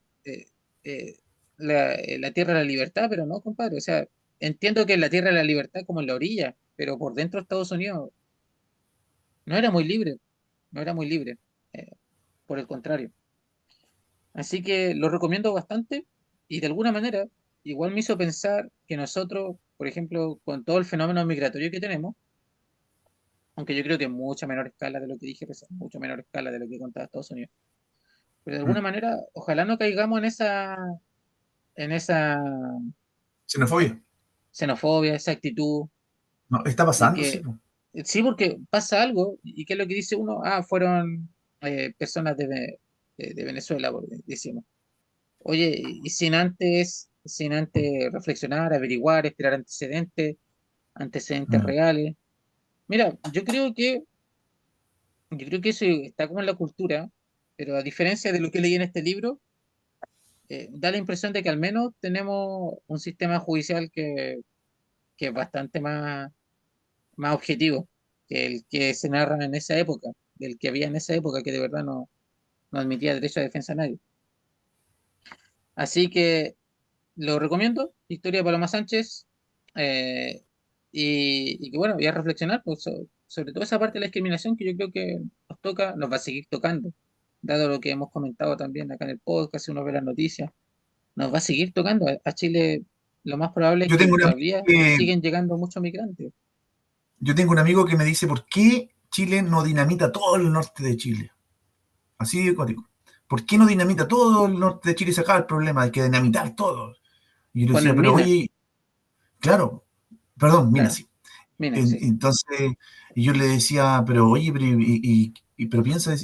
eh, la tierra de la libertad, pero no, compadre, o sea, entiendo que la tierra de la libertad como en la orilla, pero por dentro de Estados Unidos no era muy libre, no era muy libre, eh, por el contrario. Así que lo recomiendo bastante y de alguna manera igual me hizo pensar que nosotros, por ejemplo, con todo el fenómeno migratorio que tenemos, aunque yo creo que en mucha menor escala de lo que dije recién, mucho menor escala de lo que contaba Estados Unidos, pero de alguna mm. manera ojalá no caigamos en esa Xenofobia. xenofobia, esa actitud No, está de pasando, sí, que po. sí, porque pasa algo y qué es lo que dice uno, fueron personas de Venezuela, decimos. Oye, y sin antes reflexionar, averiguar, esperar antecedentes Mm. reales. Mira, yo creo que eso está como en la cultura, pero a diferencia de lo que leí en este libro, da la impresión de que al menos tenemos un sistema judicial que es bastante más objetivo que el que se narra en esa época, del que había en esa época, que de verdad no admitía derecho a defensa a nadie. Así que lo recomiendo, Historia de Paloma Sánchez, eh, y que bueno, voy a reflexionar pues, sobre toda esa parte de la discriminación que yo creo que nos toca, nos va a seguir tocando, dado lo que hemos comentado también acá en el podcast, si uno ve las noticias, nos va a seguir tocando. A Chile lo más probable es Yo que tengo un amigo todavía que, siguen llegando muchos migrantes. yo tengo un amigo que me dice, ¿por qué Chile no dinamita todo el norte de Chile? Así de cótico. ¿Por qué no dinamita todo el norte de Chile y se acaba el problema? Hay que dinamitar todo. Y yo le decía, Ponen pero mina, oye, claro, perdón, mira, claro, sí. mina, sí. Entonces, y yo le decía, pero oye, pero, pero piensa,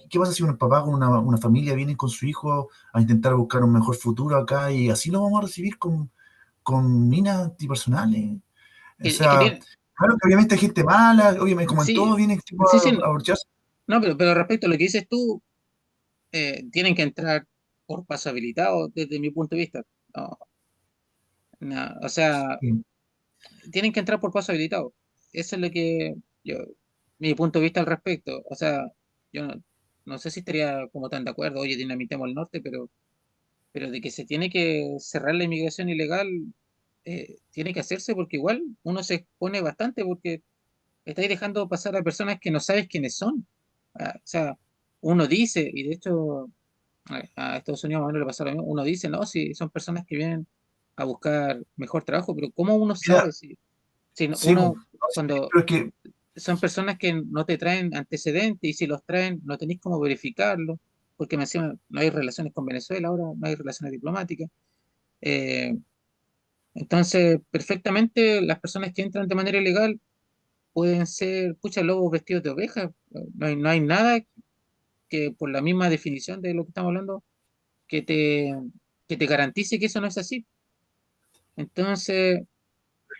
¿qué pasa si un papá con una familia viene con su hijo a intentar buscar un mejor futuro acá y así lo vamos a recibir con minas antipersonales? O Es que sea, tiene, claro que obviamente hay gente mala, obviamente como en todo sí, viene tipo sí, sí, a aborcharse. no, pero respecto a lo que dices tú, tienen que entrar por paso habilitado desde mi punto de vista. No, no, o sea, Sí, tienen que entrar por paso habilitado. Eso es lo que yo, mi punto de vista al respecto. O sea, yo no sé si estaría como tan de acuerdo, oye, dinamitemos el norte, pero de que se tiene que cerrar la inmigración ilegal, tiene que hacerse porque igual uno se expone bastante porque estáis dejando pasar a personas que no sabes quiénes son. Ah, o sea, uno dice, y de hecho a Estados Unidos más o menos le pasa lo mismo, uno dice, no, si son personas que vienen a buscar mejor trabajo, pero ¿cómo uno mira, sabe si sí, pues, uno, no, sí, cuando pero es que son personas que no te traen antecedentes y si los traen no tenéis cómo verificarlo, porque me encima no hay relaciones con Venezuela ahora, no hay relaciones diplomáticas. Eh, entonces, perfectamente las personas que entran de manera ilegal pueden ser, pucha, lobos vestidos de ovejas. No hay nada que por la misma definición de lo que estamos hablando que te, que te garantice que eso no es así. Entonces,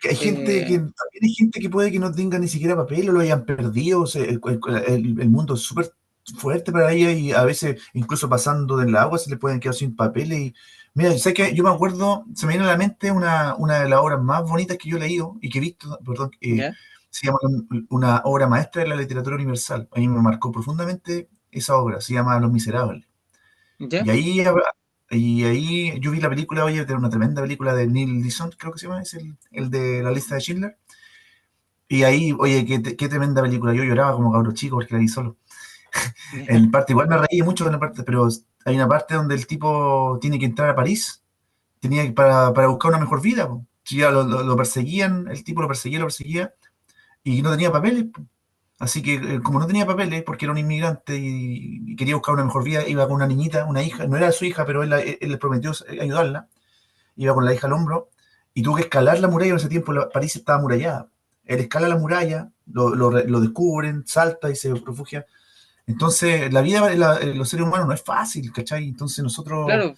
hay gente que, eh, también hay gente que puede que no tenga ni siquiera papel o lo hayan perdido. O sea, el mundo es súper fuerte para ella y a veces incluso pasando del agua se le pueden quedar sin papeles. Y, mira, sé que yo me acuerdo, se me viene a la mente una de las obras más bonitas que yo he leído y que he visto, perdón, ¿ya? se llama una obra maestra de la literatura universal. A mí me marcó profundamente esa obra, se llama Los Miserables. ¿Ya? Y ahí yo vi la película, oye, de una tremenda película de Neil Leeson, creo que se llama, es el de la lista de Schindler. Y ahí, oye, qué tremenda película. Yo lloraba como cabro chico porque la vi solo. ¿Ya? En parte, igual me reí mucho en la parte, pero hay una parte donde el tipo tiene que entrar a París, para buscar una mejor vida, po. Si ya lo perseguían, el tipo lo perseguía, y no tenía papeles, po. Así que, como no tenía papeles, porque era un inmigrante y quería buscar una mejor vida, iba con una niñita, una hija, no era su hija, pero él le prometió ayudarla, iba con la hija al hombro, y tuvo que escalar la muralla. En ese tiempo París estaba amurallada. Él escala la muralla, lo descubren, salta y se refugia. Entonces, la vida de los seres humanos no es fácil, ¿cachai? Entonces, nosotros Claro,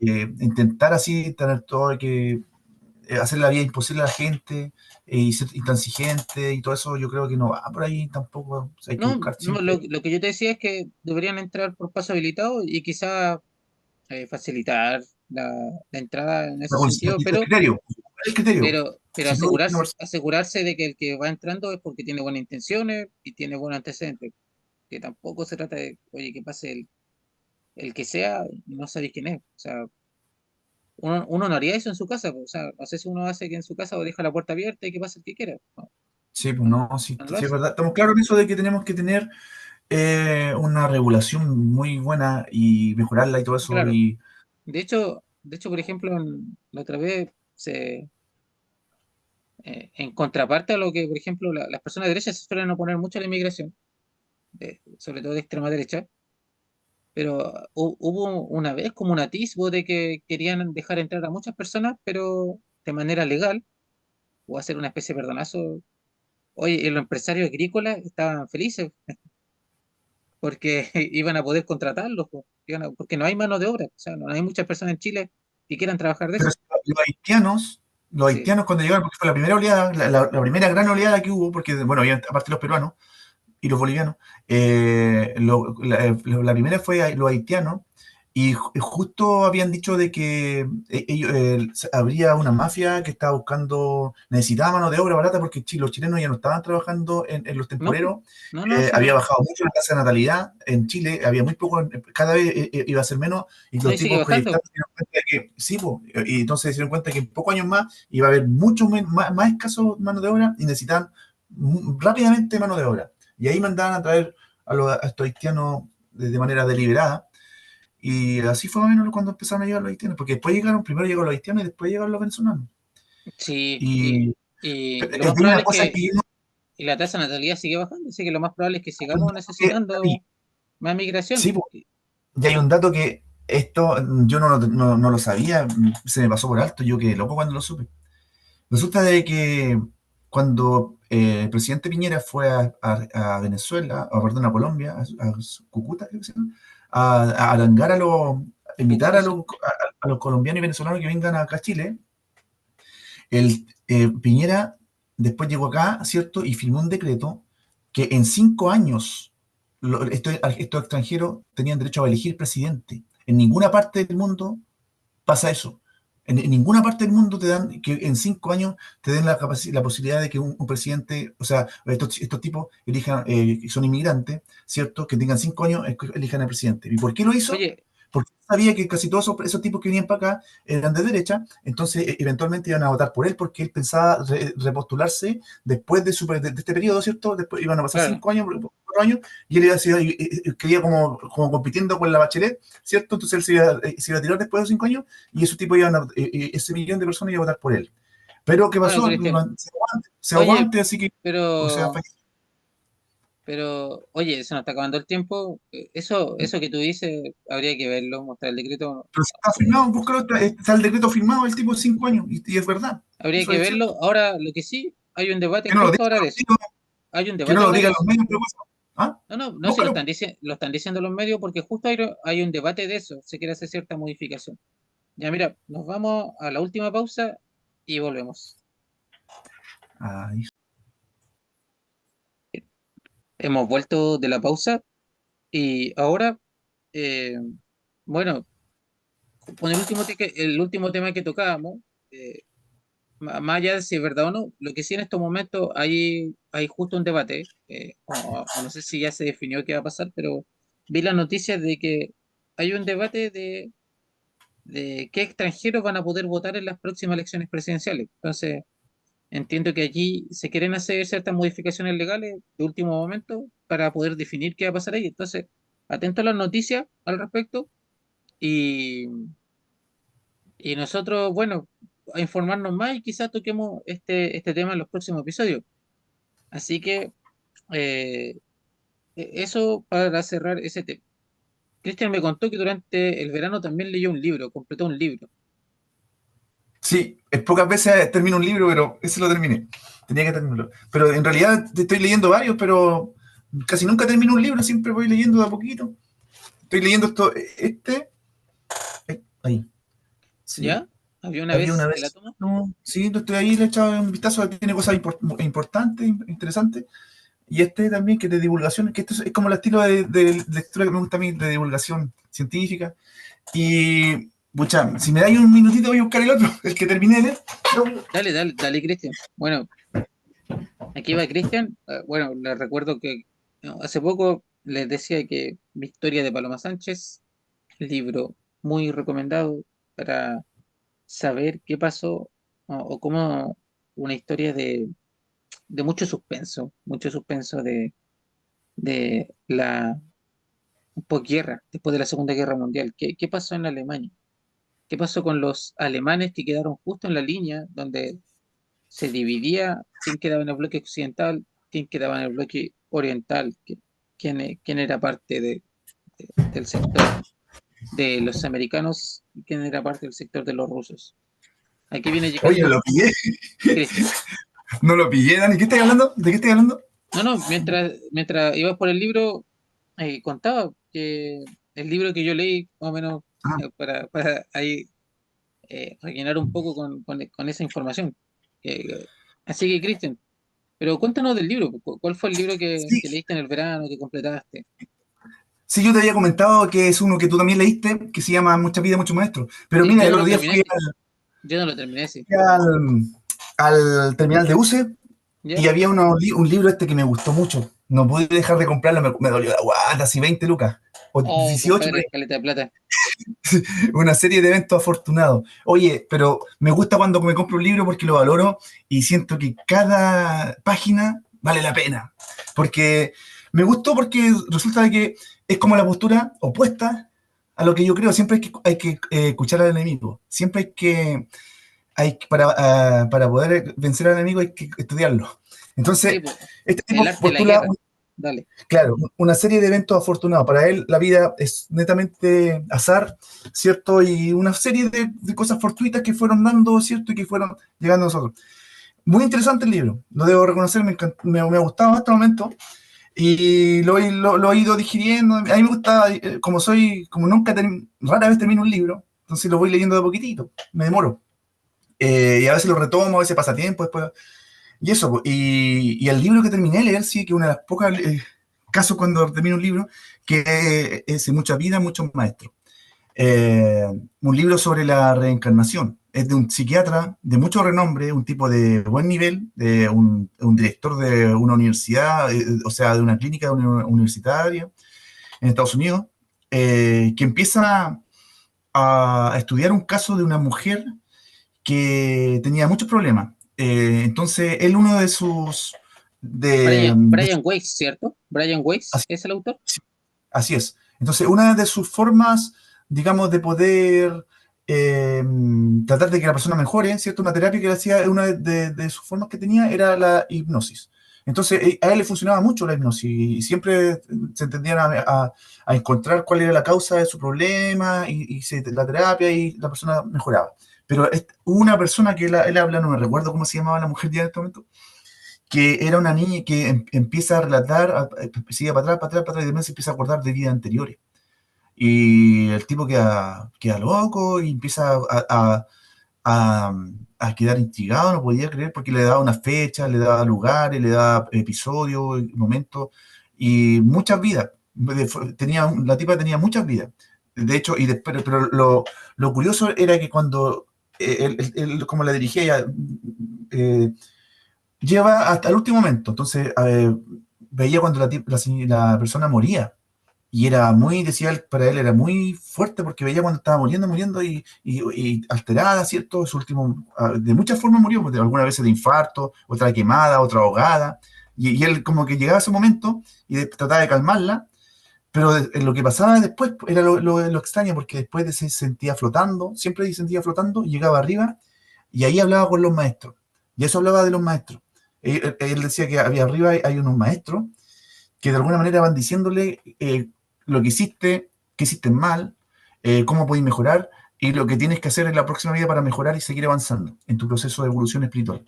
intentar así, tener todo, que hacer la vida imposible a la gente y ser intransigente y todo eso, yo creo que no va por ahí tampoco. O sea, hay que no, buscar no, siempre. lo que yo te decía es que deberían entrar por paso habilitado y quizá facilitar la entrada en ese sentido, El criterio, el criterio. pero Si no, asegurarse de que el que va entrando es porque tiene buenas intenciones y tiene buenos antecedentes, que tampoco se trata de, oye, que pase el que sea y no sabéis quién es. O sea, uno no haría eso en su casa, pues, o sea, no sé si uno hace que en su casa o deja la puerta abierta y que pase el que quiera. No, sí, pues no, no, sí, no lo sí, es hace. verdad. Estamos claros en eso de que tenemos que tener una regulación muy buena y mejorarla y todo eso. Claro. Y De hecho, por ejemplo, la otra vez en contraparte a lo que, por ejemplo, las personas de derecha se suelen oponer mucho a la inmigración, sobre todo de extrema derecha, pero hubo una vez como un atisbo de que querían dejar entrar a muchas personas, pero de manera legal, o hacer una especie de perdonazo. Oye, y los empresarios agrícolas estaban felices porque iban a poder contratarlos, po, porque no hay mano de obra, o sea, no hay muchas personas en Chile que quieran trabajar de pero eso. los haitianos, los Sí, haitianos cuando llegaron, porque fue la primera oleada, la primera gran oleada que hubo, porque, bueno, había, aparte los peruanos y los bolivianos, la primera fue los haitianos, justo habían dicho de que habría una mafia que estaba buscando, necesitaba mano de obra barata porque los chilenos ya no estaban trabajando en los No, po. temporeros. No, no, sí, Había no. bajado mucho la tasa de natalidad en Chile, había muy poco, cada vez iba a ser menos, y No, los y sigue tipos bajando. proyectaron se dieron cuenta de que sí, po, y entonces se dieron cuenta que en pocos años más iba a haber mucho más escaso mano de obra y necesitaban rápidamente mano de obra. Y ahí mandaban a traer a estos haitianos de manera deliberada, y así fue más o menos cuando empezaron a llegar los haitianos, porque después llegaron, primero llegaron los haitianos y después llegaron los venezolanos. Sí, Y y lo más hay probable una es cosa que que yo no, y la tasa de natalidad sigue bajando, así que lo más probable es que hay un sigamos dato que, Dani, necesitando más migración. sí, po, y hay un dato que esto yo no lo sabía, se me pasó por alto, yo quedé loco cuando lo supe. Resulta de que cuando el presidente Piñera fue a Venezuela, perdón, a Colombia, a Cúcuta, creo que se llama, a arangar invitar Cúcuta, sí. a los colombianos y venezolanos que vengan acá a Chile. Piñera después llegó acá, ¿cierto? Y firmó un decreto que en 5 años estos extranjeros tenían derecho a elegir presidente. En ninguna parte del mundo pasa eso. En ninguna parte del mundo te dan que en 5 años te den la posibilidad de que un presidente, o sea, estos tipos elijan, que son inmigrantes, ¿cierto? Que tengan 5 años, elijan al presidente. ¿Y por qué lo hizo? Oye, Porque sabía que casi todos esos tipos que venían para acá eran de derecha, entonces eventualmente iban a votar por él porque él pensaba repostularse después de este periodo, ¿cierto? Después iban a pasar claro. 5 años, 4 años, y él iba a quería como compitiendo con la Bachelet, ¿cierto? Entonces él se iba a tirar después de 5 años y esos tipos ese millón de personas iba a votar por él. Pero ¿qué Bueno, pasó? Cristian, Se oye, aguante, así que, o sea, pero, oye, se nos está acabando el tiempo. Eso que tú dices, habría que verlo, mostrar el decreto. pero si está firmado, búscalo, está el decreto firmado, el tipo de 5 años, y es verdad, Habría eso que es cierto. verlo. Ahora, lo que sí, hay un debate Que no lo justo digan ahora de los eso. medios, Hay un que no debate lo ahora de digan los eso. medios, pero ¿ah? No, no, no, si Búscalo. lo están diciendo los medios porque justo hay un debate de eso. Se quiere hacer cierta modificación. Ya, mira, nos vamos a la última pausa y volvemos. Ay, Hemos vuelto de la pausa y ahora, eh, bueno, con el último tema que tocábamos, eh, más allá de si es verdad o no, lo que sí en estos momentos hay justo un debate, o no sé si ya se definió qué va a pasar, pero vi las noticias de que hay un debate de qué extranjeros van a poder votar en las próximas elecciones presidenciales. Entonces, entiendo que allí se quieren hacer ciertas modificaciones legales de último momento para poder definir qué va a pasar ahí. Entonces, atento a las noticias al respecto y, y nosotros, bueno, a informarnos más y quizás toquemos este tema en los próximos episodios. Así que eh, eso para cerrar ese tema. Cristian me contó que durante el verano también leyó un libro, completó un libro. sí, es pocas veces termino un libro, pero ese lo terminé. Tenía que terminarlo. Pero en realidad estoy leyendo varios, pero casi nunca termino un libro, siempre voy leyendo de a poquito. Estoy leyendo ahí, sí. ¿Ya? ¿Había una Había una vez en la vez, toma? no, sí, no estoy ahí, le he echado un vistazo, tiene cosas importantes, interesantes. Y también que es de divulgación, que esto es como el estilo de lectura que me gusta a mí, de divulgación científica. Y, pucha, si me dais un minutito voy a buscar el otro, el que terminé de leer. No. Dale, dale, dale, Cristian. Bueno, aquí va Cristian. Bueno, les recuerdo que hace poco les decía que mi historia de Paloma Sánchez, libro muy recomendado para saber qué pasó o cómo una historia de mucho suspenso de la posguerra, después de la Segunda Guerra Mundial. ¿Qué pasó en Alemania? ¿Qué pasó con los alemanes que quedaron justo en la línea donde se dividía quién quedaba en el bloque occidental, quién quedaba en el bloque oriental, quién era parte del sector de los americanos y quién era parte del sector de los rusos? Aquí viene Oye, llegando lo pillé. Cristian. No lo pillé, Dani. ¿Qué estás hablando? ¿De qué estás hablando? No, no, mientras ibas por el libro, contaba que el libro que yo leí, más o menos, Ah, para ahí rellenar un poco con esa información. Así que, Cristian, pero cuéntanos del libro. ¿Cuál fue el libro sí, que leíste en el verano, que completaste? Sí, yo te había comentado que es uno que tú también leíste, que se llama Mucha vida, mucho maestro. Pero Sí, mira, yo el no otro lo día terminé, fui yo no lo terminé, sí. al terminal de UCE ¿Ya? y había un libro este que me gustó mucho. No pude dejar de comprarlo, me dolió la guata, así 20 lucas, o Oh, 18 por compadre, ahí. caleta de plata. Una serie de eventos afortunados. Oye, pero me gusta cuando me compro un libro porque lo valoro y siento que cada página vale la pena. Porque me gustó porque resulta de que es como la postura opuesta a lo que yo creo. Siempre hay que escuchar al enemigo. Siempre para poder vencer al enemigo hay que estudiarlo. Sí, Entonces, po, este el tipo arte de la postula guerra. Dale. claro, una serie de eventos afortunados. Para él la vida es netamente azar, ¿cierto? Y una serie de cosas fortuitas que fueron dando, ¿cierto? Y que fueron llegando a nosotros. Muy interesante el libro, lo debo reconocer, me ha gustado hasta el momento y lo he ido digiriendo. A mí me gusta, como nunca, rara vez termino un libro, entonces lo voy leyendo de poquitito, me demoro. Y a veces lo retomo, a veces pasa tiempo, después y eso, po, y el libro que terminé de leer, sí, que una de las pocas casos cuando termino un libro, que es Mucha vida, muchos maestros. Eh, un libro sobre la reencarnación. Es de un psiquiatra de mucho renombre, un tipo de buen nivel, de un director de una universidad, o sea, de una clínica universitaria en Estados Unidos, que empieza a estudiar un caso de una mujer que tenía muchos problemas. Entonces, él uno de sus... Brian Weiss, ¿cierto? Brian Weiss así, es el autor. así es. Entonces, una de sus formas, digamos, de poder eh, tratar de que la persona mejore, ¿cierto? Una terapia que él hacía, una de sus formas que tenía era la hipnosis. Entonces, a él le funcionaba mucho la hipnosis y siempre se entendían a encontrar cuál era la causa de su problema la terapia y la persona mejoraba. Pero hubo una persona que él habla, no me recuerdo cómo se llamaba la mujer ya en este momento, que era una niña que empieza a relatar, sigue para atrás, y demás se empieza a acordar de vidas anteriores. Y el tipo queda loco y empieza a, a quedar intrigado, no podía creer porque le daba una fecha, le daba lugares, le daba episodios, momentos y muchas vidas. La tipa tenía muchas vidas. De hecho, pero lo curioso era que cuando, como la dirigía ella, eh, lleva hasta el último momento. Entonces, veía cuando la persona moría. Y era muy, decía él, para él era muy fuerte porque veía cuando estaba muriendo y alterada, ¿cierto? Su último, de muchas formas murió, porque algunas veces de infarto, otra quemada, otra ahogada. Y él como que llegaba a ese momento y trataba de calmarla, pero lo que pasaba después era lo extraño porque después se sentía flotando, siempre se sentía flotando, y llegaba arriba y ahí hablaba con los maestros. Y eso hablaba de los maestros. Él decía que había arriba hay unos maestros que de alguna manera van diciéndole lo que hiciste mal, cómo podéis mejorar y lo que tienes que hacer en la próxima vida para mejorar y seguir avanzando en tu proceso de evolución espiritual.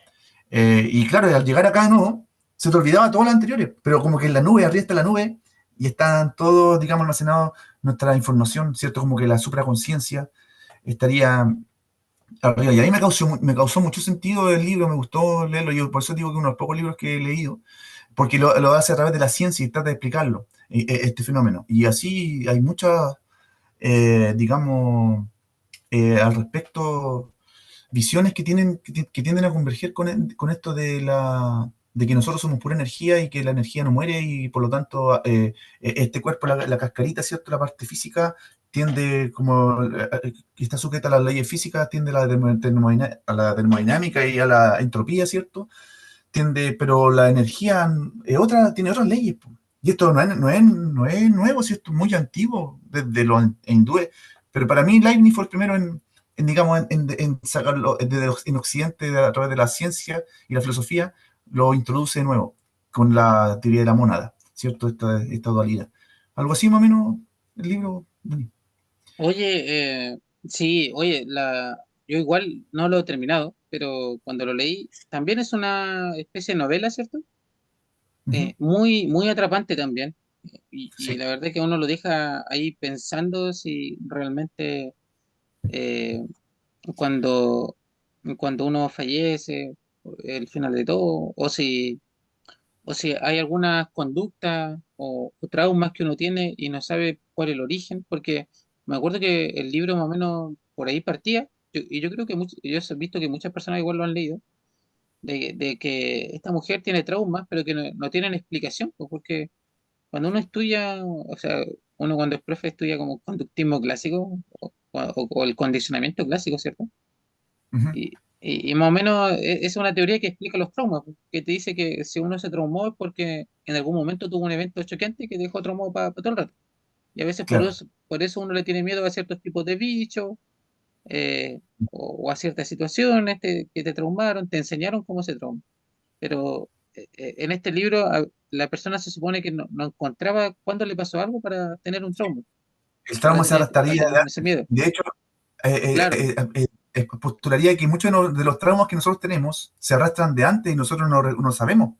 Y claro, al llegar acá de nuevo, se te olvidaba todas las anteriores, pero como que en la nube, arriba está la nube y están todos, digamos, almacenados nuestra información, ¿cierto? Como que la supraconciencia estaría arriba. Y ahí me causó mucho sentido el libro, me gustó leerlo. Yo por eso digo que uno de los pocos libros que he leído porque lo hace a través de la ciencia y trata de explicarlo, este fenómeno. Y así hay muchas, digamos, al respecto, visiones que tienden a converger con esto de que nosotros somos pura energía y que la energía no muere y por lo tanto este cuerpo, la cascarita, ¿cierto? La parte física tiende como que está sujeta a las leyes físicas, tiende a la termodinámica y a la entropía, ¿cierto? Pero la energía tiene otras leyes, po. Y esto no es nuevo, si esto es muy antiguo, desde los hindúes. Pero para mí Leibniz fue el primero digamos, en sacarlo en Occidente, a través de la ciencia y la filosofía, lo introduce de nuevo, con la teoría de la mónada, ¿cierto? Esta dualidad. Algo así más o menos el libro. Bueno, Oye, sí, oye, yo igual no lo he terminado, pero cuando lo leí, también es una especie de novela, ¿cierto? ujú, Muy, muy atrapante también. Y sí. la verdad es que uno lo deja ahí pensando si realmente eh, cuando, cuando uno fallece, el final de todo, o si o si hay algunas conductas o traumas que uno tiene y no sabe cuál es el origen, porque me acuerdo que el libro más o menos por ahí partía, y yo creo que yo he visto que muchas personas igual lo han leído, de que esta mujer tiene traumas, pero que no tienen explicación, pues, porque cuando uno estudia, o sea, uno cuando es profe estudia como conductismo clásico o el condicionamiento clásico, ¿cierto? Ujú. Y más o menos es una teoría que explica los traumas, pues, que te dice que si uno se traumó es porque en algún momento tuvo un evento choqueante que dejó traumado para todo el rato. Y a veces Claro. por eso uno le tiene miedo a ciertos tipos de bichos eh, o a ciertas situaciones que te traumaron, te enseñaron cómo se trauma. Pero en este libro la persona se supone que no encontraba cuándo le pasó algo para tener un trauma, El trauma se para arrastraría de tener ese antes. miedo. De hecho, Claro, postularía que muchos de los traumas que nosotros tenemos se arrastran de antes y nosotros no sabemos.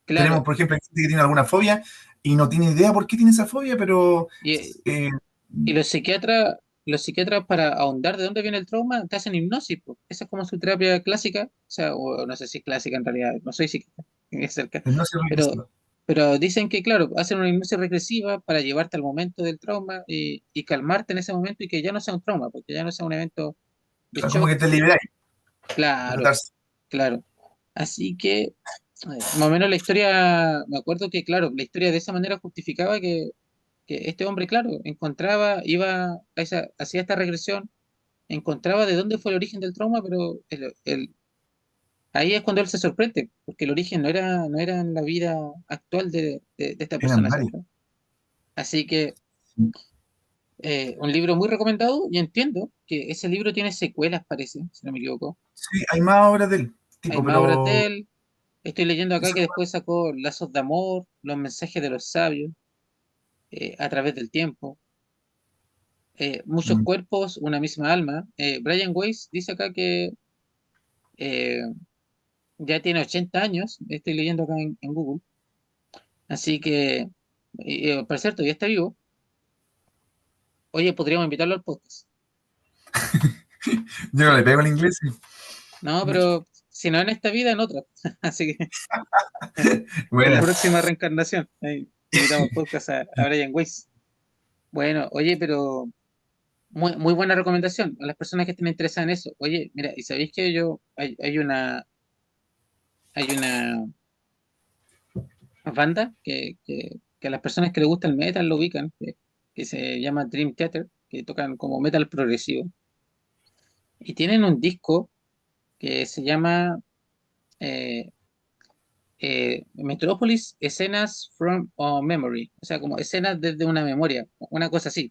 Tenemos, claro. por ejemplo, gente que tiene alguna fobia y no tiene idea por qué tiene esa fobia, pero Y, eh, y los psiquiatras para ahondar de dónde viene el trauma, te hacen hipnosis, po. Esa es como su terapia clásica, o sea, o no sé si es clásica en realidad, no soy psiquiatra, es cerca, no se pero, regresiva. pero dicen que, claro, hacen una hipnosis regresiva para llevarte al momento del trauma y calmarte en ese momento y que ya no sea un trauma, porque ya no sea un evento O de sea, como que shock. te liberáis de Claro, tratarse. claro. Así que, más o menos la historia, me acuerdo que, claro, la historia de esa manera justificaba que este hombre, claro, encontraba, iba a hacía esta regresión, encontraba de dónde fue el origen del trauma, pero ahí es cuando él se sorprende, porque el origen no era en la vida actual de esta Eran persona, varios. ¿cierto? Así que un libro muy recomendado y entiendo que ese libro tiene secuelas, parece, si no me equivoco. Sí, hay más obras del Hay tipo, más obras pero de él. Estoy leyendo acá esa que después sacó Lazos de Amor, Los mensajes de los sabios, a través del tiempo. Muchos mm, cuerpos, una misma alma. Brian Weiss dice acá que eh, ya tiene 80 años, estoy leyendo acá en Google, así que, por cierto, ya está vivo. Oye, podríamos invitarlo al podcast. yo no le Sí, pego el inglés. no, pero si no en esta vida, en otra. Así que en la Buena. próxima reencarnación, ahí invitamos al podcast a Brian Weiss. Bueno, oye, pero muy buena recomendación a las personas que estén interesadas en eso. Oye, mira, ¿y sabéis que hay una banda que a las personas que les gusta el metal lo ubican, que se llama Dream Theater, que tocan como metal progresivo? Y tienen un disco que se llama eh, Metropolis Escenas from a Memory, o sea, como escenas desde una memoria, una cosa así.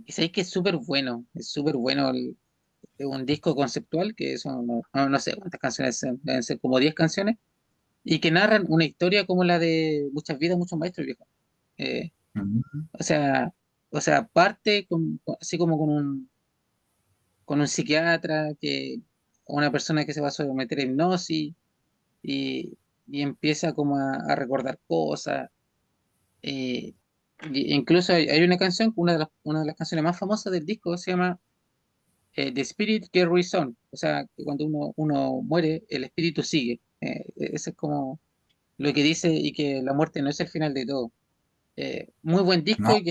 Y sabéis que es súper bueno es un disco conceptual que son, no sé cuántas canciones deben ser como 10 canciones, y que narran una historia como la de Muchas vidas, muchos maestros, viejo. Eh, Mm, o sea, parte así como con un psiquiatra, una persona que se va a someter a hipnosis y empieza como a recordar cosas. eh, Incluso hay una canción, una de las canciones más famosas del disco se llama The Spirit Carries On, o sea, que cuando uno muere, el espíritu sigue. Eso es como lo que dice y que la muerte no es el final de todo. Muy buen disco no, y que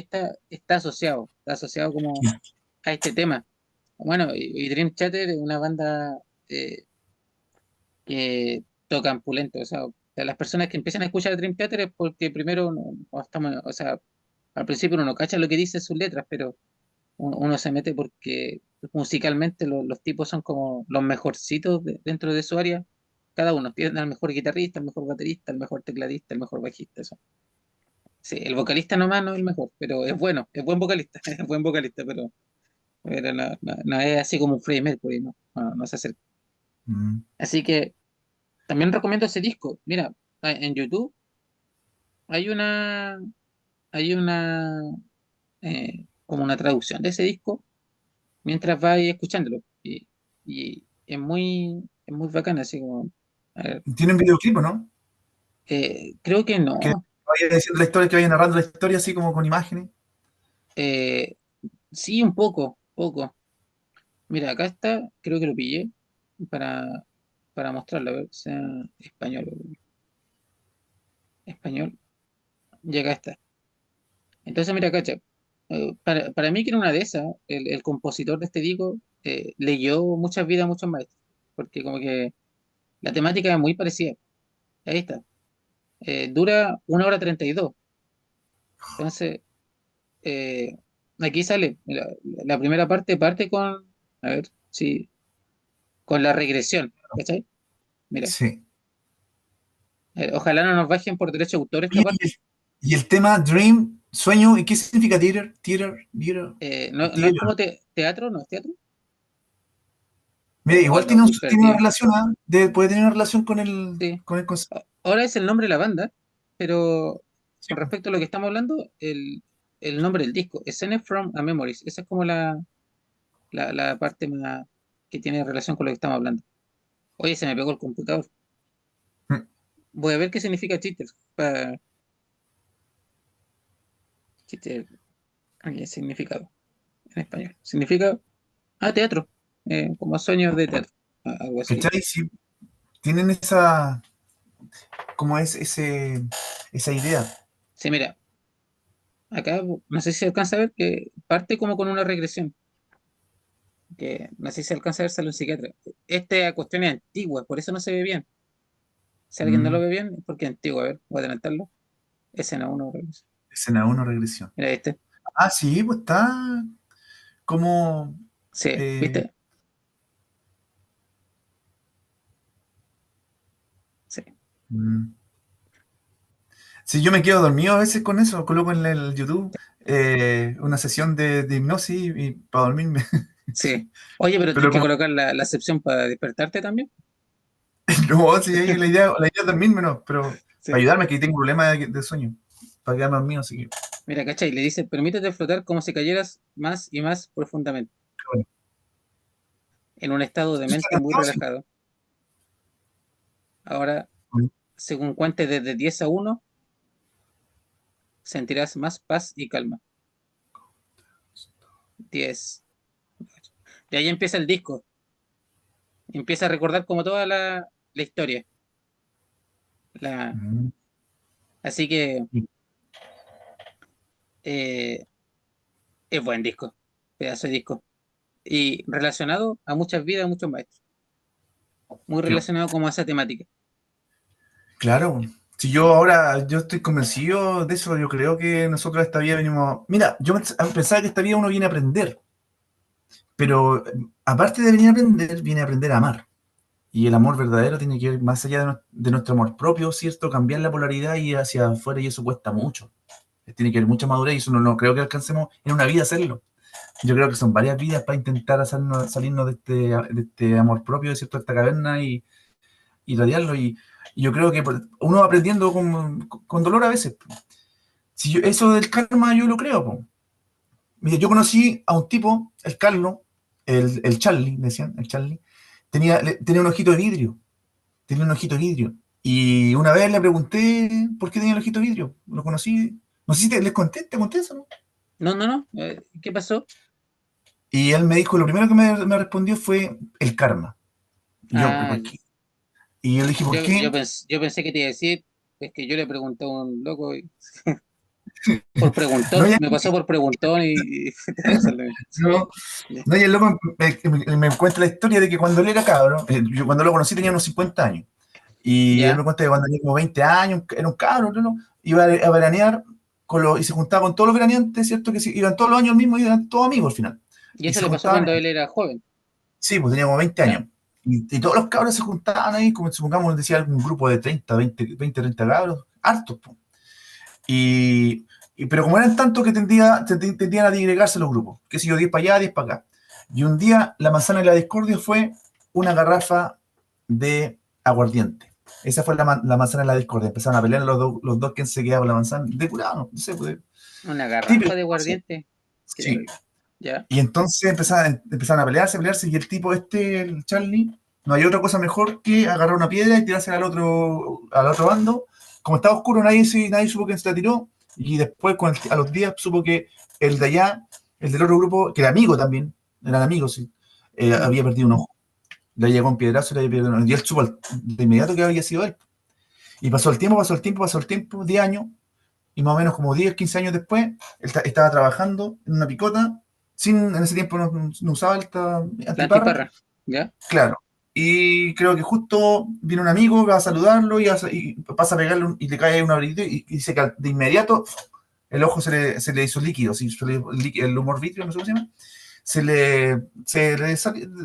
está asociado como a este tema. Bueno, y Dream Theater es una banda eh, que tocan pulento, o sea, de las personas que empiezan a escuchar Dream Theater es porque primero no estamos, o sea, al principio uno no cacha lo que dice sus letras, pero uno se mete porque musicalmente los tipos son como los mejorcitos dentro de su área. Cada uno tiene al mejor guitarrista, el mejor baterista, el mejor tecladista, el mejor bajista. Eso. Sí, el vocalista nomás no es el mejor, pero es bueno, es buen vocalista, es buen vocalista, pero no es así como un Freddie Mercury, no se acerca. mm. Así que también recomiendo ese disco. Mira, en YouTube hay una, hay una, como una traducción de ese disco mientras vais escuchándolo. Y es muy bacana, así como, a ver, Tiene un videoclip, ¿o no? creo que Que no. vaya diciendo la historia, que vaya narrando la historia así como con imágenes. Eh, sí, un poco. Mira, acá está, creo que lo pillé para, para mostrarlo, a ver, sea español. español, llega esta. Entonces, mira, cacha, para mí que era una de esas, el compositor de este disco leyó muchas vidas, muchos maestros, porque como que la temática es muy parecida. Ahí está. Dura 1 hora 32. Entonces, eh, aquí sale, la primera parte con, a ver, sí, con la regresión, ¿cachai? Mira, Sí. ojalá no nos bajen por derecho de autor esta Oye, parte. y el tema Dream, sueño, ¿y qué significa theater? Theater, theater, No es theater. como teatro, no es teatro. Mira, Oh, igual no, tiene, estoy tiene una perdido. relación, ¿ah? Puede tener una relación Sí. con el concepto. Ahora es el nombre de la banda, pero Sí, con respecto a lo que estamos hablando, el nombre del disco, Scene from a Memories, esa es como la parte más que tiene relación con lo que estamos hablando. Oye, se me pegó el computador. mm, Voy a ver qué significa cheater. Cheater, aquí, significado en español. Significa, teatro, como sueños de teatro, algo así. ¿cachai? Sí, tienen esa, como es esa idea. Sí, mira, acá no sé si se alcanza a ver que parte como con una regresión, que no sé si se alcanza a ver, sale un psiquiatra. Esta cuestión es antigua, por eso no se ve bien. Si alguien no lo Mm, ve bien, es porque es antiguo. A ver, voy a adelantarlo. Escena uno regresión. escena 1, regresión. Mira este. Ah, sí, pues está como... Sí, eh, ¿viste? Sí, mm. Sí, yo me quedo dormido a veces con eso, coloco en el YouTube una sesión de hipnosis y para dormirme. sí. Oye, pero tienes Pero que como colocar la excepción para despertarte también. no, sí, la idea es dormirme, no, pero para Sí. ayudarme, que tengo problemas de sueño, para quedarme dormido, así que Mira, ¿cachai? Le dice, permítete flotar como si cayeras más y más profundamente, bueno. en un estado de ¿Tú estás mente muy cansado? Sí. relajado. Ahora, Bueno, según cuente desde 10 a 1, sentirás más paz y calma. 10. Y ahí empieza el disco. Empieza a recordar como toda la historia. La, mm, así que y eh, es buen disco. Pedazo de disco. Y relacionado a muchas vidas, a muchos maestros. Muy que- relacionado como a esa temática. claro, si yo ahora, yo estoy convencido de eso, yo creo que nosotros esta vida venimos, mira, yo pensaba que esta vida uno viene a aprender, pero aparte de venir a aprender, viene a aprender a amar. Y el amor verdadero tiene que ir más allá de nuestro amor propio, ¿cierto? Cambiar la polaridad y ir hacia afuera y eso cuesta mucho. Tiene que haber mucha madurez y eso no creo que alcancemos en una vida hacerlo. Yo creo que son varias vidas para intentar salirnos de este amor propio, ¿cierto? De esta caverna y radiarlo. Y yo creo que uno va aprendiendo con dolor a veces. Si eso del karma yo lo creo. Po. Mira, yo conocí a un tipo, el Carlos, el Charlie, me decían, el Charlie, tenía un ojito de vidrio. Tenía un ojito de vidrio. Y una vez le pregunté por qué tenía el ojito de vidrio. Lo conocí. No sé si les conté, te conté eso, ¿no? No, no, no. ¿Qué pasó? Y él me dijo, lo primero que me respondió fue el karma. Y yo, Ah, ¿por qué? Y yo le dije, ¿por yo, qué? yo pensé que te iba a decir, es que yo le pregunté a un loco por No, preguntón, ya, me pasó por preguntón y te va a pasar lo mismo. no, Ya, no, y el loco me cuenta la historia de que cuando él era cabro, yo cuando lo conocí tenía unos 50 años. Y él me ya, cuenta que cuando tenía como 20 años, era un cabro, ¿no? Iba a veranear y se juntaba con todos los veraneantes, ¿cierto? Que iban todos los años mismos y eran todos amigos al final. y Y eso se le pasó juntaban. cuando él era joven, Sí, pues tenía como 20 ¿ya? años. Y todos los cabros se juntaban ahí, como supongamos, decía algún grupo de 30, 20, 30 cabros, hartos, pues. Pero como eran tantos que tendían a digregarse los grupos, que si yo, 10 para allá, 10 para acá. Y un día la manzana de la discordia fue una garrafa de aguardiente. Esa fue la manzana de la discordia. Empezaron a pelear los dos quién se quedaba con la manzana. De curado, no sé, pues, Una típico. garrafa de Sí. aguardiente, qué Sí. terrible, ¿ya? Y entonces empezaron a pelearse, y el tipo el Charlie, no hay otra cosa mejor que agarrar una piedra y tirarse al otro bando. Como estaba oscuro, nadie supo quién se la tiró, y después a los días supo que el de allá, el del otro grupo, que era amigo también, eran amigos, sí, había perdido un ojo. Le llegó un piedrazo y le había perdido un ojo. Y él supo de inmediato que había sido él. Y pasó el tiempo, pasó el tiempo, pasó el tiempo, 10 años, y más o menos como 10 15 años después, él estaba trabajando en una picota, en ese tiempo no usaba esta La antiparra, antiparra, ¿ya? claro. Y creo que justo viene un amigo, va a saludarlo y pasa a pegarle y le cae un abriguito y dice que de inmediato el ojo se le hizo líquido, ¿sí? El humor vitrio, no sé cómo se llama, se le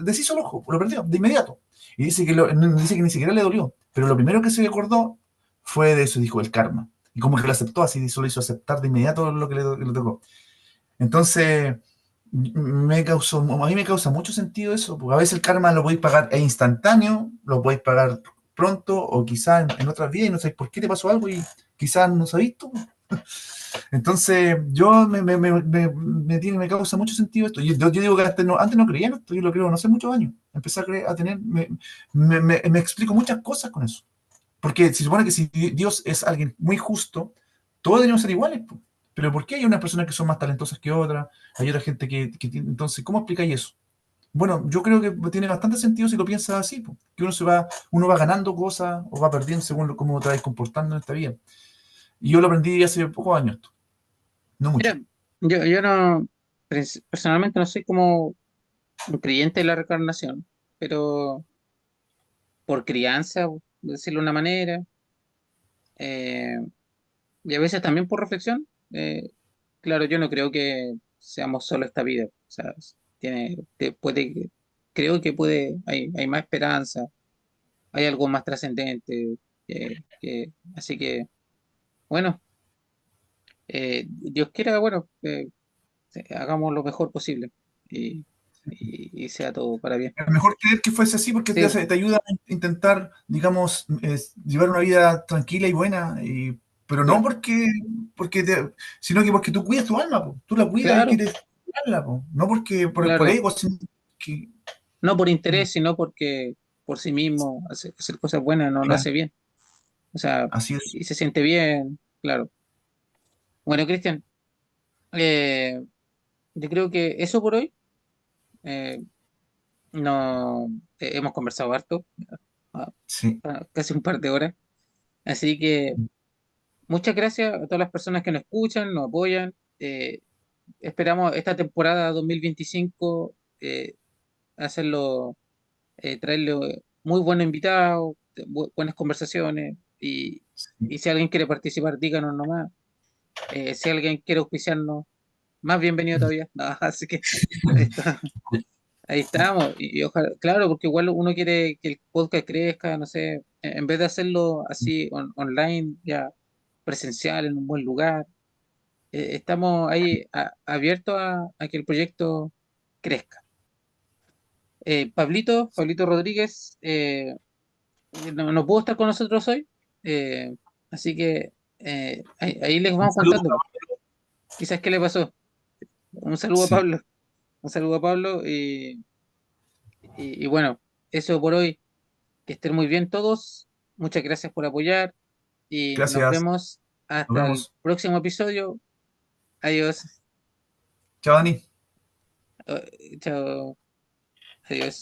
deshizo el ojo, lo perdió de inmediato. Y dice que ni siquiera le dolió, pero lo primero que se le acordó fue de eso, dijo, el karma. Y como que lo aceptó así, solo hizo aceptar de inmediato lo que le tocó. Entonces, a mí me causa mucho sentido eso, porque a veces el karma lo podéis pagar, es instantáneo, lo podéis pagar pronto o quizás en otras vidas y no sabéis por qué te pasó algo y quizás no sabéis tú. Entonces, yo me causa mucho sentido esto. Yo digo que antes no creía en esto, yo lo creo no hace muchos años. Empecé a tener, me explico muchas cosas con eso. Porque se supone que si Dios es alguien muy justo, todos deberíamos ser iguales, po. Pero ¿por qué hay unas personas que son más talentosas que otras? Hay otra gente que tiene. Entonces, ¿cómo explicáis eso? Bueno, yo creo que tiene bastante sentido si lo piensas así, po. Que uno va ganando cosas o va perdiendo según cómo te vais comportando en esta vida. Y yo lo aprendí hace pocos años, no mucho. Mira, yo no, personalmente no soy como un creyente de la reencarnación, pero por crianza, por decirlo de una manera, eh, y a veces también por reflexión, claro, yo no creo que seamos solo esta vida, o sea, creo que hay más esperanza, hay algo más trascendente, así que, bueno, Dios quiera, bueno, hagamos lo mejor posible y, y sea todo para bien. Es mejor creer que fuese así porque Sí, te ayuda a intentar, digamos, llevar una vida tranquila y buena, pero no claro, sino que porque tú cuidas tu alma, po. Tú la cuidas y claro, quieres cuidarla, po. No porque por claro, ego, sino que no por mm, interés, sino porque por sí mismo hacer cosas buenas no lo claro, hace bien, o sea, así es. y se siente bien, claro. Bueno, Cristian, eh, yo creo que eso por hoy, eh, no hemos conversado harto, ah, Sí, casi un par de horas, así que muchas gracias a todas las personas que nos escuchan, nos apoyan. Esperamos esta temporada 2025 hacerlo, traerle muy buenos invitados, buenas conversaciones y si alguien quiere participar, díganos nomás. Si alguien quiere auspiciarnos, más bienvenido todavía. No, así que ahí está, ahí estamos. Y ojalá, claro, porque igual uno quiere que el podcast crezca, no sé, en vez de hacerlo así online, ya presencial, en un buen lugar. Estamos ahí abiertos a que el proyecto crezca. Pablito Rodríguez, no pudo estar con nosotros hoy, eh, así que ahí les un vamos saludo. contando. Quizás qué le pasó. Un saludo a Sí, Pablo, un saludo a Pablo y bueno, eso por hoy. Que estén muy bien todos. Muchas gracias por apoyar y nos gracias. vemos Nos hasta el vemos. próximo episodio. Adiós. Chao, Dani. Chao. Adiós.